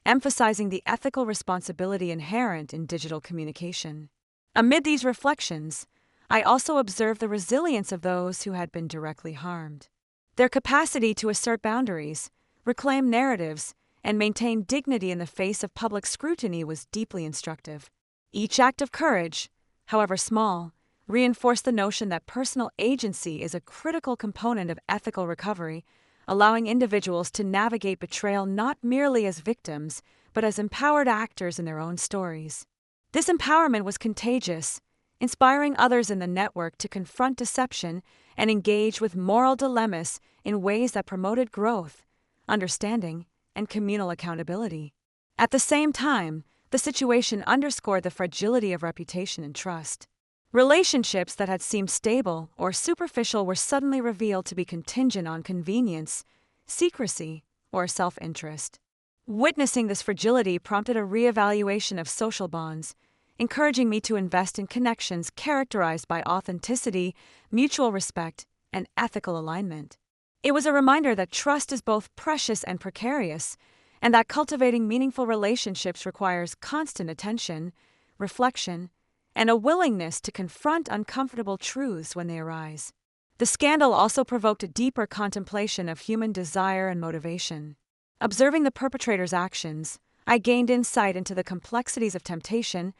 [SPEAKER 1] emphasizing the ethical responsibility inherent in digital communication. Amid these reflections, I also observed the resilience of those who had been directly harmed. Their capacity to assert boundaries, reclaim narratives, and maintain dignity in the face of public scrutiny was deeply instructive. Each act of courage, however small, reinforced the notion that personal agency is a critical component of ethical recovery, allowing individuals to navigate betrayal not merely as victims, but as empowered actors in their own stories. This empowerment was contagious, inspiring others in the network to confront deception and engage with moral dilemmas in ways that promoted growth, understanding, and communal accountability. At the same time, the situation underscored the fragility of reputation and trust. Relationships that had seemed stable or superficial were suddenly revealed to be contingent on convenience, secrecy, or self-interest. Witnessing this fragility prompted a reevaluation of social bonds, encouraging me to invest in connections characterized by authenticity, mutual respect, and ethical alignment. It was a reminder that trust is both precious and precarious, and that cultivating meaningful relationships requires constant attention, reflection, and a willingness to confront uncomfortable truths when they arise. The scandal also provoked a deeper contemplation of human desire and motivation. Observing the perpetrator's actions, I gained insight into the complexities of temptation,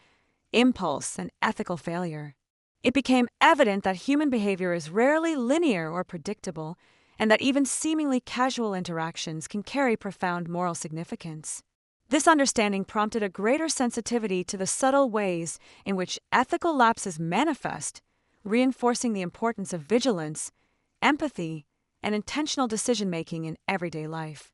[SPEAKER 1] impulse, and ethical failure. It became evident that human behavior is rarely linear or predictable, and that even seemingly casual interactions can carry profound moral significance. This understanding prompted a greater sensitivity to the subtle ways in which ethical lapses manifest, reinforcing the importance of vigilance, empathy, and intentional decision-making in everyday life.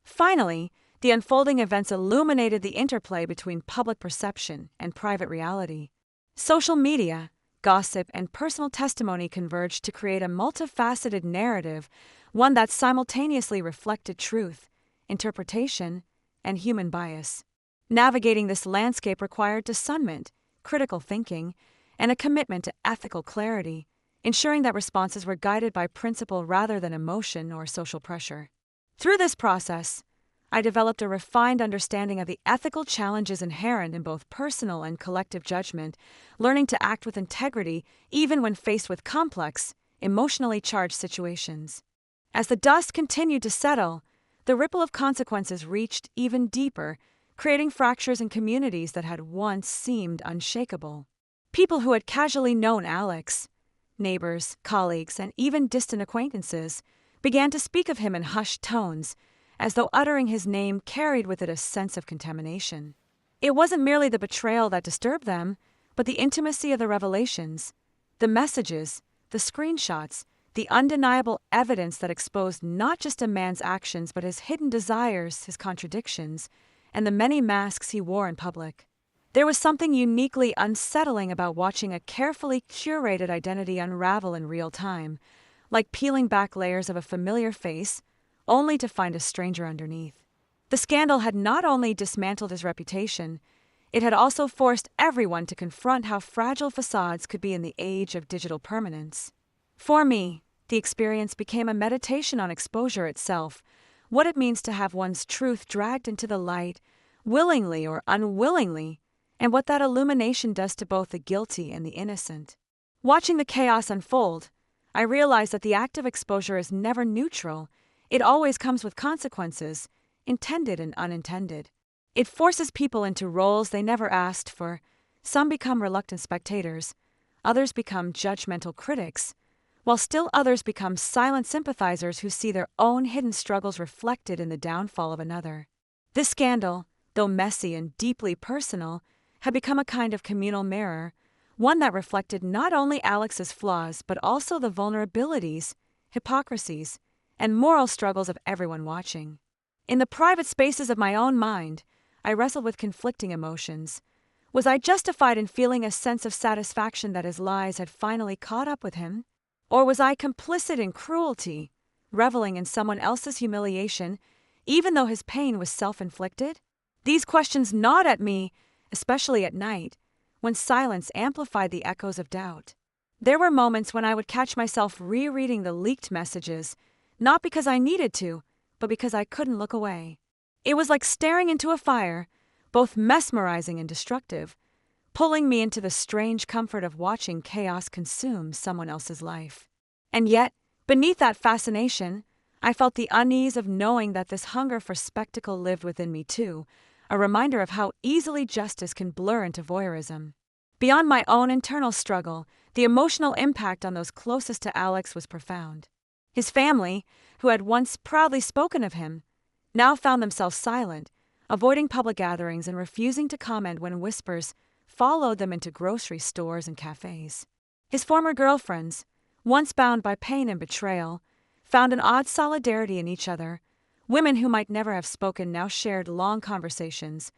[SPEAKER 1] Finally, the unfolding events illuminated the interplay between public perception and private reality. Social media, gossip, and personal testimony converged to create a multifaceted narrative, one that simultaneously reflected truth, interpretation, and human bias. Navigating this landscape required discernment, critical thinking, and a commitment to ethical clarity, ensuring that responses were guided by principle rather than emotion or social pressure. Through this process, I developed a refined understanding of the ethical challenges inherent in both personal and collective judgment, learning to act with integrity even when faced with complex, emotionally charged situations. As the dust continued to settle, the ripple of consequences reached even deeper, creating fractures in communities that had once seemed unshakable. People who had casually known Alex, neighbors, colleagues, and even distant acquaintances, began to speak of him in hushed tones, as though uttering his name carried with it a sense of contamination. It wasn't merely the betrayal that disturbed them, but the intimacy of the revelations, the messages, the screenshots, the undeniable evidence that exposed not just a man's actions but his hidden desires, his contradictions, and the many masks he wore in public. There was something uniquely unsettling about watching a carefully curated identity unravel in real time, like peeling back layers of a familiar face, only to find a stranger underneath. The scandal had not only dismantled his reputation, it had also forced everyone to confront how fragile facades could be in the age of digital permanence. For me, the experience became a meditation on exposure itself, what it means to have one's truth dragged into the light, willingly or unwillingly, and what that illumination does to both the guilty and the innocent. Watching the chaos unfold, I realized that the act of exposure is never neutral. It always comes with consequences, intended and unintended. It forces people into roles they never asked for. Some become reluctant spectators, others become judgmental critics, while still others become silent sympathizers who see their own hidden struggles reflected in the downfall of another. This scandal, though messy and deeply personal, had become a kind of communal mirror, one that reflected not only Alex's flaws but also the vulnerabilities, hypocrisies, and moral struggles of everyone watching. In the private spaces of my own mind, I wrestled with conflicting emotions. Was I justified in feeling a sense of satisfaction that his lies had finally caught up with him? Or was I complicit in cruelty, reveling in someone else's humiliation, even though his pain was self-inflicted? These questions gnawed at me, especially at night, when silence amplified the echoes of doubt. There were moments when I would catch myself rereading the leaked messages, not because I needed to, but because I couldn't look away. It was like staring into a fire, both mesmerizing and destructive, pulling me into the strange comfort of watching chaos consume someone else's life. And yet, beneath that fascination, I felt the unease of knowing that this hunger for spectacle lived within me too, a reminder of how easily justice can blur into voyeurism. Beyond my own internal struggle, the emotional impact on those closest to Alex was profound. His family, who had once proudly spoken of him, now found themselves silent, avoiding public gatherings and refusing to comment when whispers followed them into grocery stores and cafes. His former girlfriends, once bound by pain and betrayal, found an odd solidarity in each other. Women who might never have spoken now shared long conversations,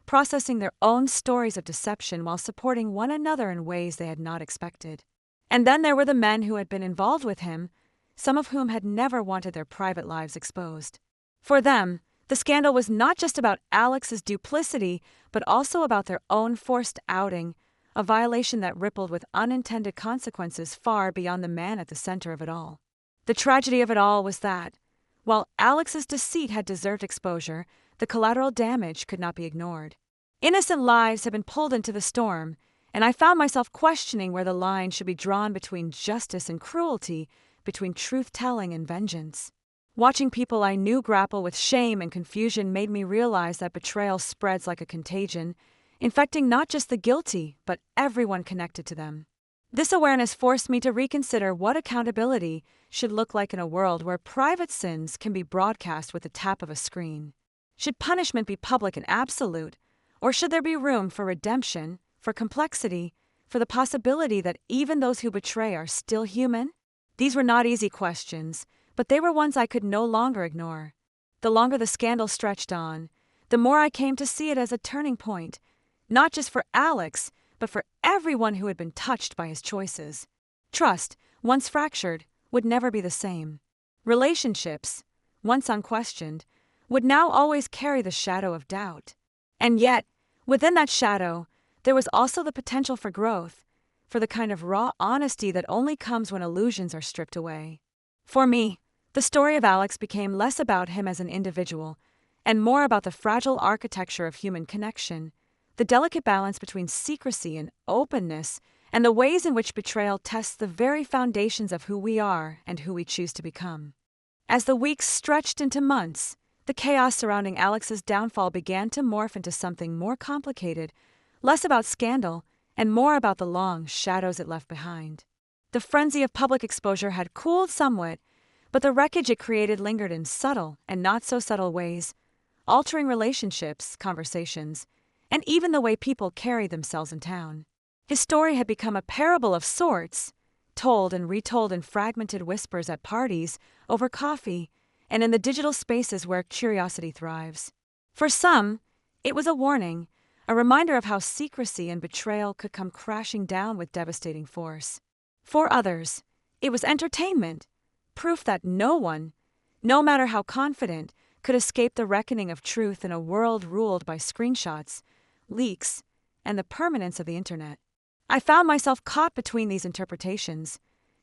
[SPEAKER 1] processing their own stories of deception while supporting one another in ways they had not expected. And then there were the men who had been involved with him, some of whom had never wanted their private lives exposed. For them, the scandal was not just about Alex's duplicity, but also about their own forced outing, a violation that rippled with unintended consequences far beyond the man at the center of it all. The tragedy of it all was that, while Alex's deceit had deserved exposure, the collateral damage could not be ignored. Innocent lives had been pulled into the storm, and I found myself questioning where the line should be drawn between justice and cruelty, between truth-telling and vengeance. Watching people I knew grapple with shame and confusion made me realize that betrayal spreads like a contagion, infecting not just the guilty, but everyone connected to them. This awareness forced me to reconsider what accountability should look like in a world where private sins can be broadcast with the tap of a screen. Should punishment be public and absolute, or should there be room for redemption, for complexity, for the possibility that even those who betray are still human? These were not easy questions, but they were ones I could no longer ignore. The longer the scandal stretched on, the more I came to see it as a turning point, not just for Alex, but for everyone who had been touched by his choices. Trust, once fractured, would never be the same. Relationships, once unquestioned, would now always carry the shadow of doubt. And yet, within that shadow, there was also the potential for growth, for the kind of raw honesty that only comes when illusions are stripped away. For me, the story of Alex became less about him as an individual, and more about the fragile architecture of human connection, the delicate balance between secrecy and openness, and the ways in which betrayal tests the very foundations of who we are and who we choose to become. As the weeks stretched into months, the chaos surrounding Alex's downfall began to morph into something more complicated, less about scandal and more about the long shadows it left behind. The frenzy of public exposure had cooled somewhat, but the wreckage it created lingered in subtle and not so subtle ways, altering relationships, conversations, and even the way people carried themselves in town. His story had become a parable of sorts, told and retold in fragmented whispers at parties, over coffee, and in the digital spaces where curiosity thrives. For some, it was a warning, a reminder of how secrecy and betrayal could come crashing down with devastating force. For others, it was entertainment, proof that no one, no matter how confident, could escape the reckoning of truth in a world ruled by screenshots, leaks, and the permanence of the internet. I found myself caught between these interpretations,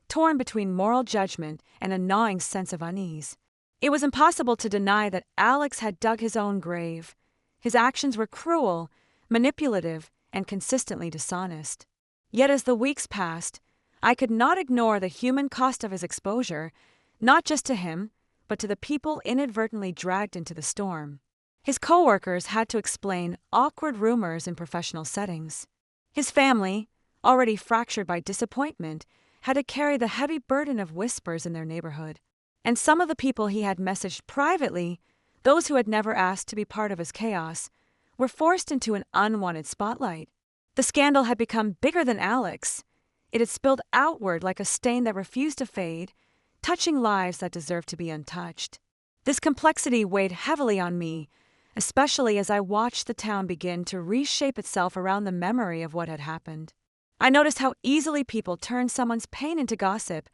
[SPEAKER 1] torn between moral judgment and a gnawing sense of unease. It was impossible to deny that Alex had dug his own grave. His actions were cruel, manipulative, and consistently dishonest. Yet as the weeks passed, I could not ignore the human cost of his exposure, not just to him, but to the people inadvertently dragged into the storm. His coworkers had to explain awkward rumors in professional settings. His family, already fractured by disappointment, had to carry the heavy burden of whispers in their neighborhood. And some of the people he had messaged privately, those who had never asked to be part of his chaos, were forced into an unwanted spotlight. The scandal had become bigger than Alex. It had spilled outward like a stain that refused to fade, touching lives that deserved to be untouched. This complexity weighed heavily on me, especially as I watched the town begin to reshape itself around the memory of what had happened. I noticed how easily people turned someone's pain into gossip,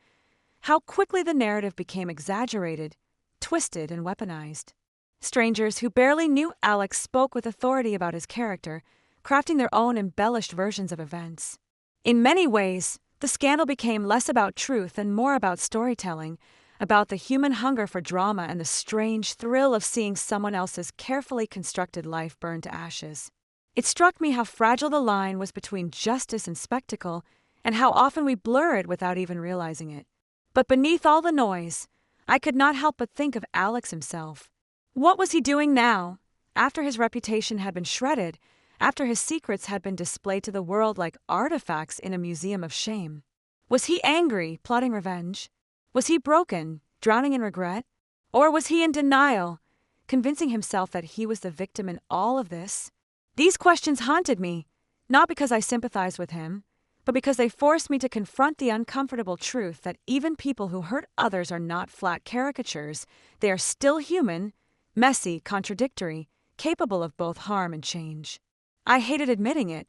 [SPEAKER 1] how quickly the narrative became exaggerated, twisted, and weaponized. Strangers who barely knew Alex spoke with authority about his character, crafting their own embellished versions of events. In many ways, the scandal became less about truth and more about storytelling, about the human hunger for drama and the strange thrill of seeing someone else's carefully constructed life burn to ashes. It struck me how fragile the line was between justice and spectacle, and how often we blur it without even realizing it. But beneath all the noise, I could not help but think of Alex himself. What was he doing now, after his reputation had been shredded, after his secrets had been displayed to the world like artifacts in a museum of shame? Was he angry, plotting revenge? Was he broken, drowning in regret? Or was he in denial, convincing himself that he was the victim in all of this? These questions haunted me, not because I sympathized with him, but because they forced me to confront the uncomfortable truth that even people who hurt others are not flat caricatures. They are still human, messy, contradictory, capable of both harm and change. I hated admitting it,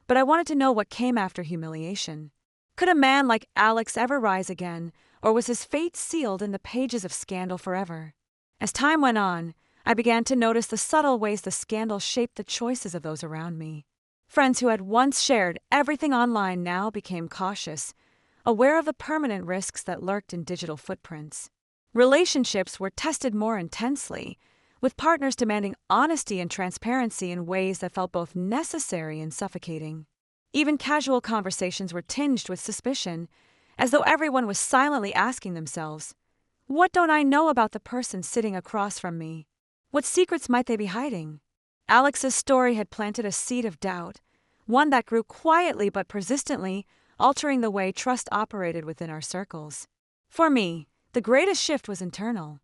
[SPEAKER 1] but I wanted to know what came after humiliation. Could a man like Alex ever rise again, or was his fate sealed in the pages of scandal forever? As time went on, I began to notice the subtle ways the scandal shaped the choices of those around me. Friends who had once shared everything online now became cautious, aware of the permanent risks that lurked in digital footprints. Relationships were tested more intensely, with partners demanding honesty and transparency in ways that felt both necessary and suffocating. Even casual conversations were tinged with suspicion, as though everyone was silently asking themselves, What don't I know about the person sitting across from me? What secrets might they be hiding? Alex's story had planted a seed of doubt, one that grew quietly but persistently, altering the way trust operated within our circles. For me, the greatest shift was internal.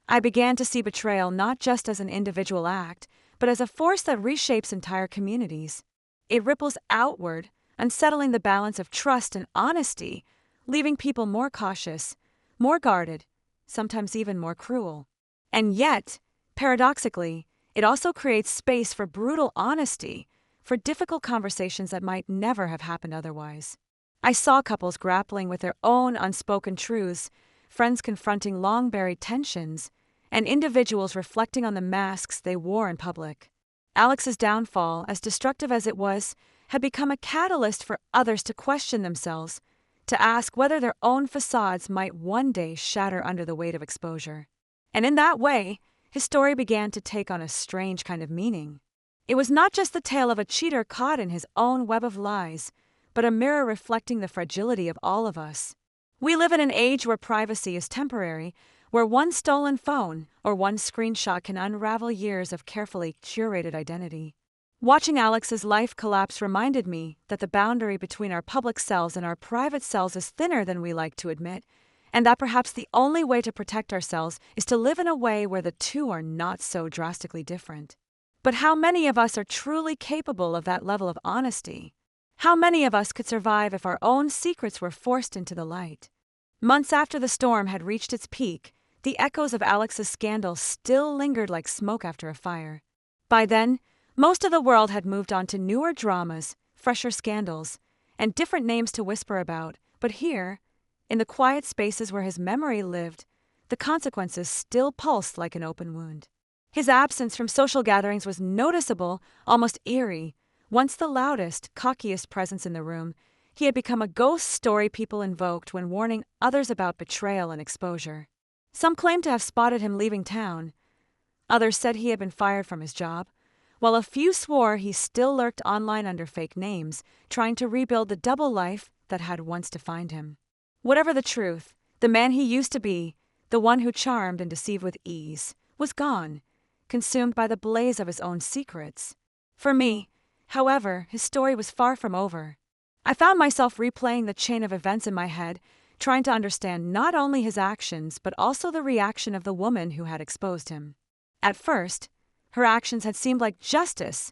[SPEAKER 1] I began to see betrayal not just as an individual act, but as a force that reshapes entire communities. It ripples outward, unsettling the balance of trust and honesty, leaving people more cautious, more guarded, sometimes even more cruel. And yet, paradoxically, it also creates space for brutal honesty, for difficult conversations that might never have happened otherwise. I saw couples grappling with their own unspoken truths, friends confronting long-buried tensions, and individuals reflecting on the masks they wore in public. Alex's downfall, as destructive as it was, had become a catalyst for others to question themselves, to ask whether their own facades might one day shatter under the weight of exposure. And in that way, his story began to take on a strange kind of meaning. It was not just the tale of a cheater caught in his own web of lies, but a mirror reflecting the fragility of all of us. We live in an age where privacy is temporary, where one stolen phone or one screenshot can unravel years of carefully curated identity. Watching Alex's life collapse reminded me that the boundary between our public selves and our private selves is thinner than we like to admit, and that perhaps the only way to protect ourselves is to live in a way where the two are not so drastically different. But how many of us are truly capable of that level of honesty? How many of us could survive if our own secrets were forced into the light? Months after the storm had reached its peak, the echoes of Alex's scandal still lingered like smoke after a fire. By then, most of the world had moved on to newer dramas, fresher scandals, and different names to whisper about, but here, in the quiet spaces where his memory lived, the consequences still pulsed like an open wound. His absence from social gatherings was noticeable, almost eerie. Once the loudest, cockiest presence in the room, he had become a ghost story people invoked when warning others about betrayal and exposure. Some claimed to have spotted him leaving town. Others said he had been fired from his job, while a few swore he still lurked online under fake names, trying to rebuild the double life that had once defined him. Whatever the truth, the man he used to be, the one who charmed and deceived with ease, was gone, consumed by the blaze of his own secrets. For me, however, his story was far from over. I found myself replaying the chain of events in my head, trying to understand not only his actions but also the reaction of the woman who had exposed him. At first, her actions had seemed like justice,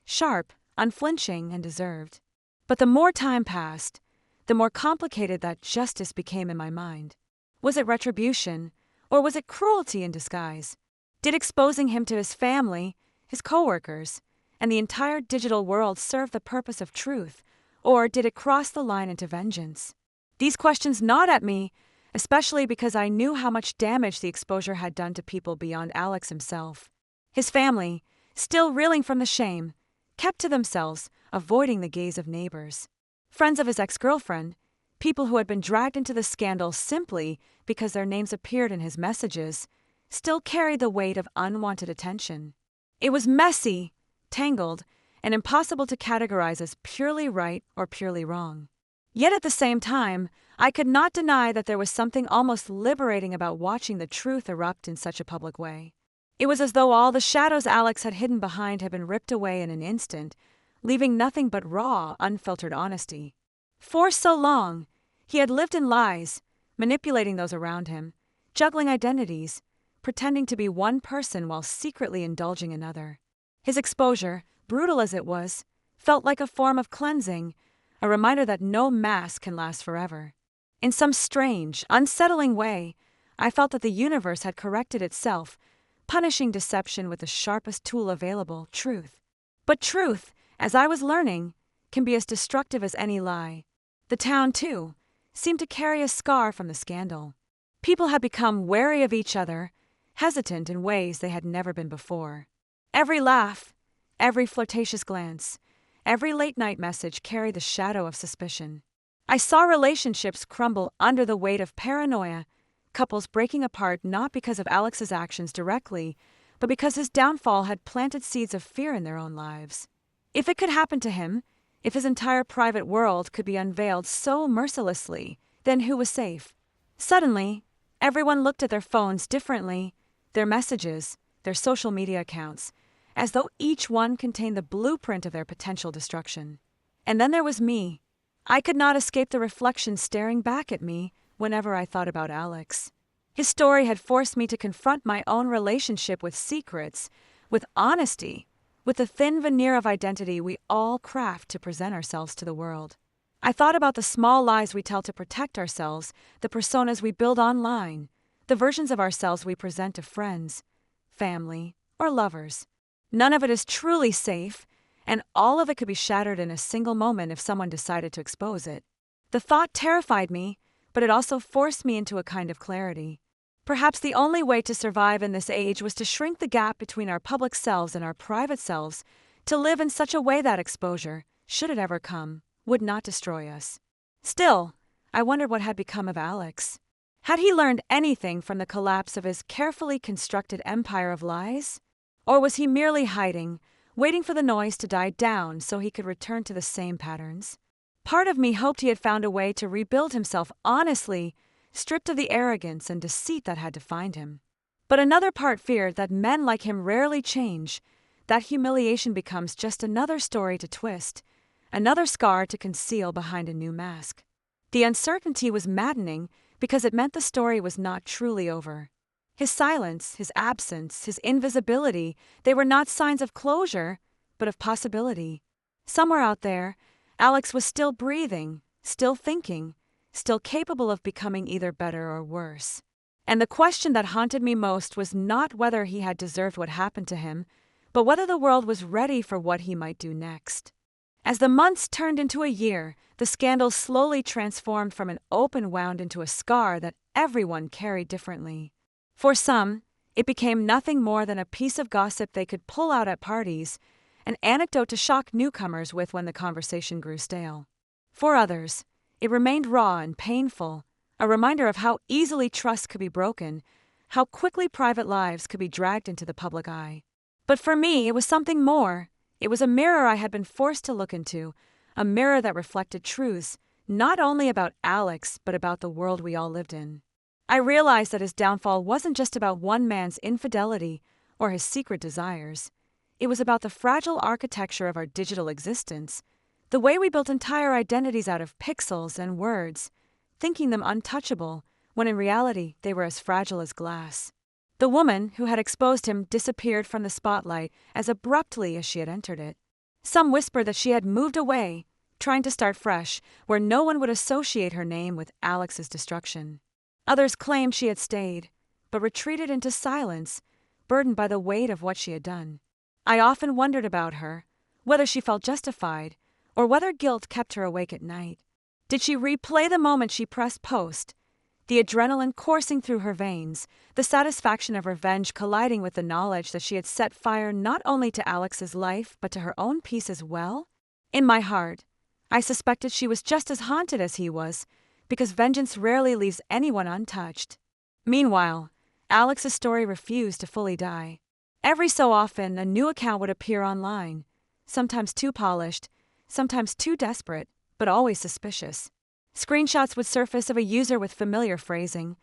[SPEAKER 1] sharp, unflinching, and deserved. But the more time passed, the more complicated that justice became in my mind. Was it retribution, or was it cruelty in disguise? Did exposing him to his family, his coworkers, and the entire digital world serve the purpose of truth, or did it cross the line into vengeance? These questions gnawed at me, especially because I knew how much damage the exposure had done to people beyond Alex himself. His family, still reeling from the shame, kept to themselves, avoiding the gaze of neighbors. Friends of his ex-girlfriend, people who had been dragged into the scandal simply because their names appeared in his messages, still carried the weight of unwanted attention. It was messy, tangled, and impossible to categorize as purely right or purely wrong. Yet at the same time, I could not deny that there was something almost liberating about watching the truth erupt in such a public way. It was as though all the shadows Alex had hidden behind had been ripped away in an instant, leaving nothing but raw, unfiltered honesty. For so long, he had lived in lies, manipulating those around him, juggling identities, pretending to be one person while secretly indulging another. His exposure, brutal as it was, felt like a form of cleansing, a reminder that no mask can last forever. In some strange, unsettling way, I felt that the universe had corrected itself, punishing deception with the sharpest tool available, truth. But truth, as I was learning, can be as destructive as any lie. The town, too, seemed to carry a scar from the scandal. People had become wary of each other, hesitant in ways they had never been before. Every laugh, every flirtatious glance, every late-night message carried the shadow of suspicion. I saw relationships crumble under the weight of paranoia, couples breaking apart not because of Alex's actions directly, but because his downfall had planted seeds of fear in their own lives. If it could happen to him, if his entire private world could be unveiled so mercilessly, then who was safe? Suddenly, Everyone looked at their phones differently, their messages, their social media accounts, as though each one contained the blueprint of their potential destruction. And then there was me. I could not escape the reflection staring back at me whenever I thought about Alex. His story had forced me to confront my own relationship with secrets, with honesty, with the thin veneer of identity we all craft to present ourselves to the world. I thought about the small lies we tell to protect ourselves, the personas we build online, the versions of ourselves we present to friends, family, or lovers. None of it is truly safe, and all of it could be shattered in a single moment if someone decided to expose it. The thought terrified me, but it also forced me into a kind of clarity. Perhaps the only way to survive in this age was to shrink the gap between our public selves and our private selves, to live in such a way that exposure, should it ever come, would not destroy us. Still, I wondered what had become of Alex. Had he learned anything from the collapse of his carefully constructed empire of lies? Or was he merely hiding, waiting for the noise to die down so he could return to the same patterns? Part of me hoped he had found a way to rebuild himself honestly, stripped of the arrogance and deceit that had defined him. But another part feared that men like him rarely change, that humiliation becomes just another story to twist, another scar to conceal behind a new mask. The uncertainty was maddening because it meant the story was not truly over. His silence, his absence, his invisibility, they were not signs of closure, but of possibility. Somewhere out there, Alex was still breathing, still thinking, still capable of becoming either better or worse. And the question that haunted me most was not whether he had deserved what happened to him, but whether the world was ready for what he might do next. As the months turned into a year, the scandal slowly transformed from an open wound into a scar that everyone carried differently. For some, it became nothing more than a piece of gossip they could pull out at parties, an anecdote to shock newcomers with when the conversation grew stale. For others, it remained raw and painful, a reminder of how easily trust could be broken, how quickly private lives could be dragged into the public eye. But for me, it was something more. It was a mirror I had been forced to look into, a mirror that reflected truths, not only about Alex, but about the world we all lived in. I realized that his downfall wasn't just about one man's infidelity or his secret desires. It was about the fragile architecture of our digital existence, the way we built entire identities out of pixels and words, thinking them untouchable, when in reality they were as fragile as glass. The woman who had exposed him disappeared from the spotlight as abruptly as she had entered it. Some whispered that she had moved away, trying to start fresh, where no one would associate her name with Alex's destruction. Others claimed she had stayed, but retreated into silence, burdened by the weight of what she had done. I often wondered about her, whether she felt justified, or whether guilt kept her awake at night. Did she replay the moment she pressed post, the adrenaline coursing through her veins, the satisfaction of revenge colliding with the knowledge that she had set fire not only to Alex's life but to her own peace as well? In my heart, I suspected she was just as haunted as he was, because vengeance rarely leaves anyone untouched. Meanwhile, Alex's story refused to fully die. Every so often, a new account would appear online, sometimes too polished, sometimes too desperate, but always suspicious. Screenshots would surface of a user with familiar phrasing,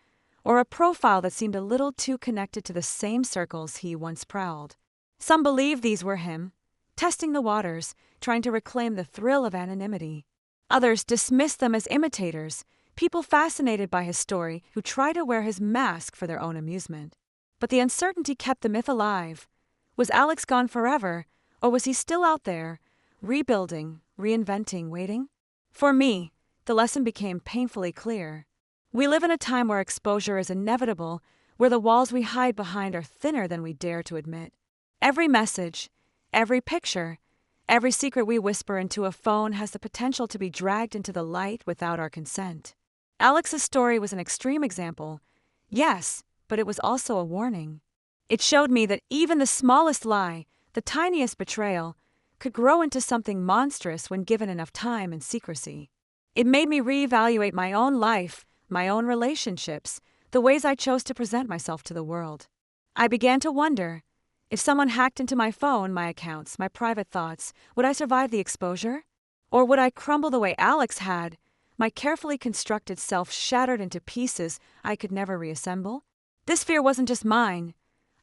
[SPEAKER 1] or a profile that seemed a little too connected to the same circles he once prowled. Some believed these were him, testing the waters, trying to reclaim the thrill of anonymity. Others dismissed them as imitators, people fascinated by his story who tried to wear his mask for their own amusement. But the uncertainty kept the myth alive. Was Alex gone forever, or was he still out there, rebuilding, reinventing, waiting? For me, the lesson became painfully clear. We live in a time where exposure is inevitable, where the walls we hide behind are thinner than we dare to admit. Every message, every picture, every secret we whisper into a phone has the potential to be dragged into the light without our consent. Alex's story was an extreme example, yes, but it was also a warning. It showed me that even the smallest lie, the tiniest betrayal, could grow into something monstrous when given enough time and secrecy. It made me reevaluate my own life, my own relationships, the ways I chose to present myself to the world. I began to wonder, if someone hacked into my phone, my accounts, my private thoughts, would I survive the exposure? Or would I crumble the way Alex had, my carefully constructed self shattered into pieces I could never reassemble? This fear wasn't just mine.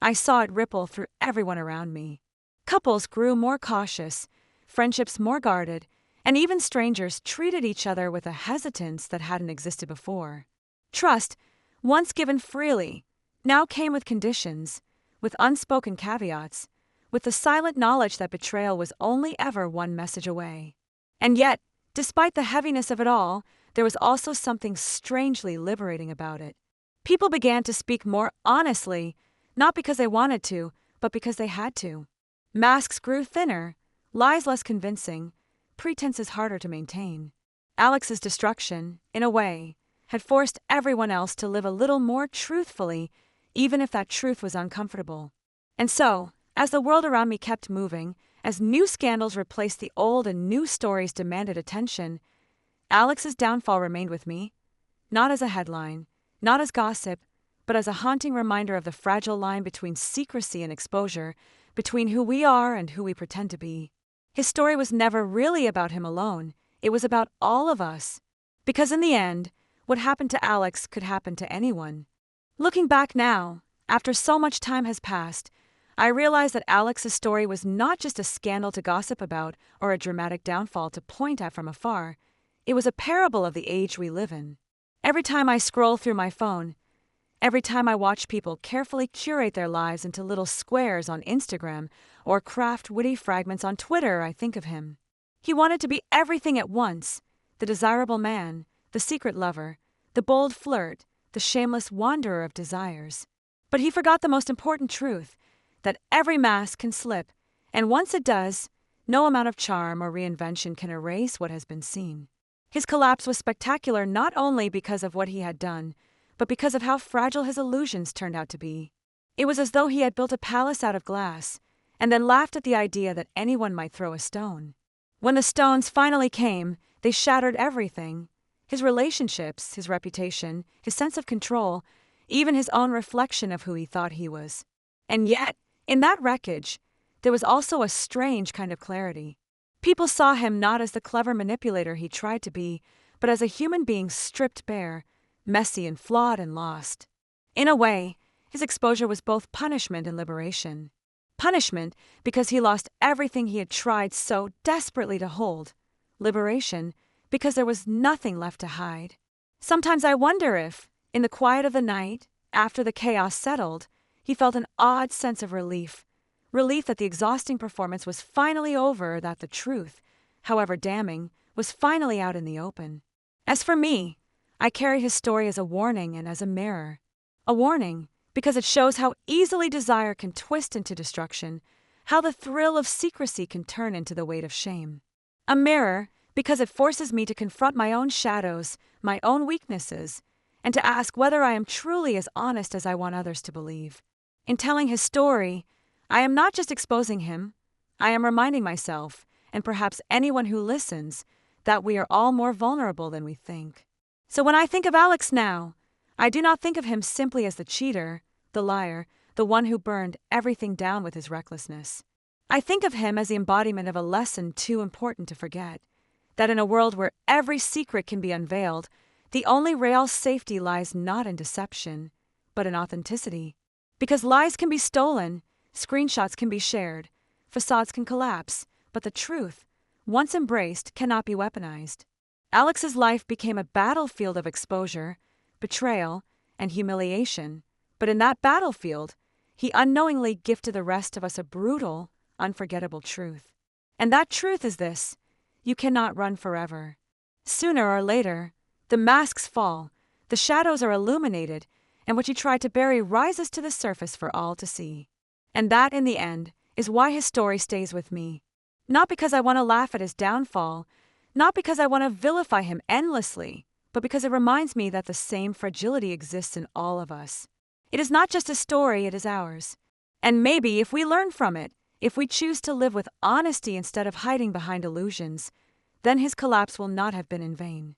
[SPEAKER 1] I saw it ripple through everyone around me. Couples grew more cautious, friendships more guarded, and even strangers treated each other with a hesitance that hadn't existed before. Trust, once given freely, now came with conditions, with unspoken caveats, with the silent knowledge that betrayal was only ever one message away. And yet, despite the heaviness of it all, there was also something strangely liberating about it. People began to speak more honestly, not because they wanted to, but because they had to. Masks grew thinner, lies less convincing, pretenses harder to maintain. Alex's destruction, in a way, had forced everyone else to live a little more truthfully, even if that truth was uncomfortable. And so, as the world around me kept moving, as new scandals replaced the old and new stories demanded attention, Alex's downfall remained with me, not as a headline, not as gossip, but as a haunting reminder of the fragile line between secrecy and exposure, between who we are and who we pretend to be. His story was never really about him alone. It was about all of us. Because in the end, what happened to Alex could happen to anyone. Looking back now, after so much time has passed, I realize that Alex's story was not just a scandal to gossip about or a dramatic downfall to point at from afar. It was a parable of the age we live in. Every time I scroll through my phone, every time I watch people carefully curate their lives into little squares on Instagram or craft witty fragments on Twitter, I think of him. He wanted to be everything at once: the desirable man, the secret lover, the bold flirt, the shameless wanderer of desires. But he forgot the most important truth, that every mask can slip, and once it does, no amount of charm or reinvention can erase what has been seen. His collapse was spectacular not only because of what he had done, but because of how fragile his illusions turned out to be. It was as though he had built a palace out of glass, and then laughed at the idea that anyone might throw a stone. When the stones finally came, they shattered everything: his relationships, his reputation, his sense of control, even his own reflection of who he thought he was. And yet, in that wreckage, there was also a strange kind of clarity. People saw him not as the clever manipulator he tried to be, but as a human being stripped bare, messy and flawed and lost. In a way, his exposure was both punishment and liberation. Punishment because he lost everything he had tried so desperately to hold. Liberation because there was nothing left to hide. Sometimes I wonder if, in the quiet of the night, after the chaos settled, he felt an odd sense of relief. Relief that the exhausting performance was finally over, that the truth, however damning, was finally out in the open. As for me, I carry his story as a warning and as a mirror. A warning because it shows how easily desire can twist into destruction, how the thrill of secrecy can turn into the weight of shame. A mirror because it forces me to confront my own shadows, my own weaknesses, and to ask whether I am truly as honest as I want others to believe. In telling his story, I am not just exposing him, I am reminding myself, and perhaps anyone who listens, that we are all more vulnerable than we think. So when I think of Alex now, I do not think of him simply as the cheater, the liar, the one who burned everything down with his recklessness. I think of him as the embodiment of a lesson too important to forget, that in a world where every secret can be unveiled, the only real safety lies not in deception, but in authenticity. Because lies can be stolen, screenshots can be shared, facades can collapse, but the truth, once embraced, cannot be weaponized. Alex's life became a battlefield of exposure, betrayal, and humiliation, but in that battlefield, he unknowingly gifted the rest of us a brutal, unforgettable truth. And that truth is this: you cannot run forever. Sooner or later, the masks fall, the shadows are illuminated, and what you tried to bury rises to the surface for all to see. And that, in the end, is why his story stays with me. Not because I want to laugh at his downfall, not because I want to vilify him endlessly, but because it reminds me that the same fragility exists in all of us. It is not just a story, it is ours. And maybe if we learn from it, if we choose to live with honesty instead of hiding behind illusions, then his collapse will not have been in vain.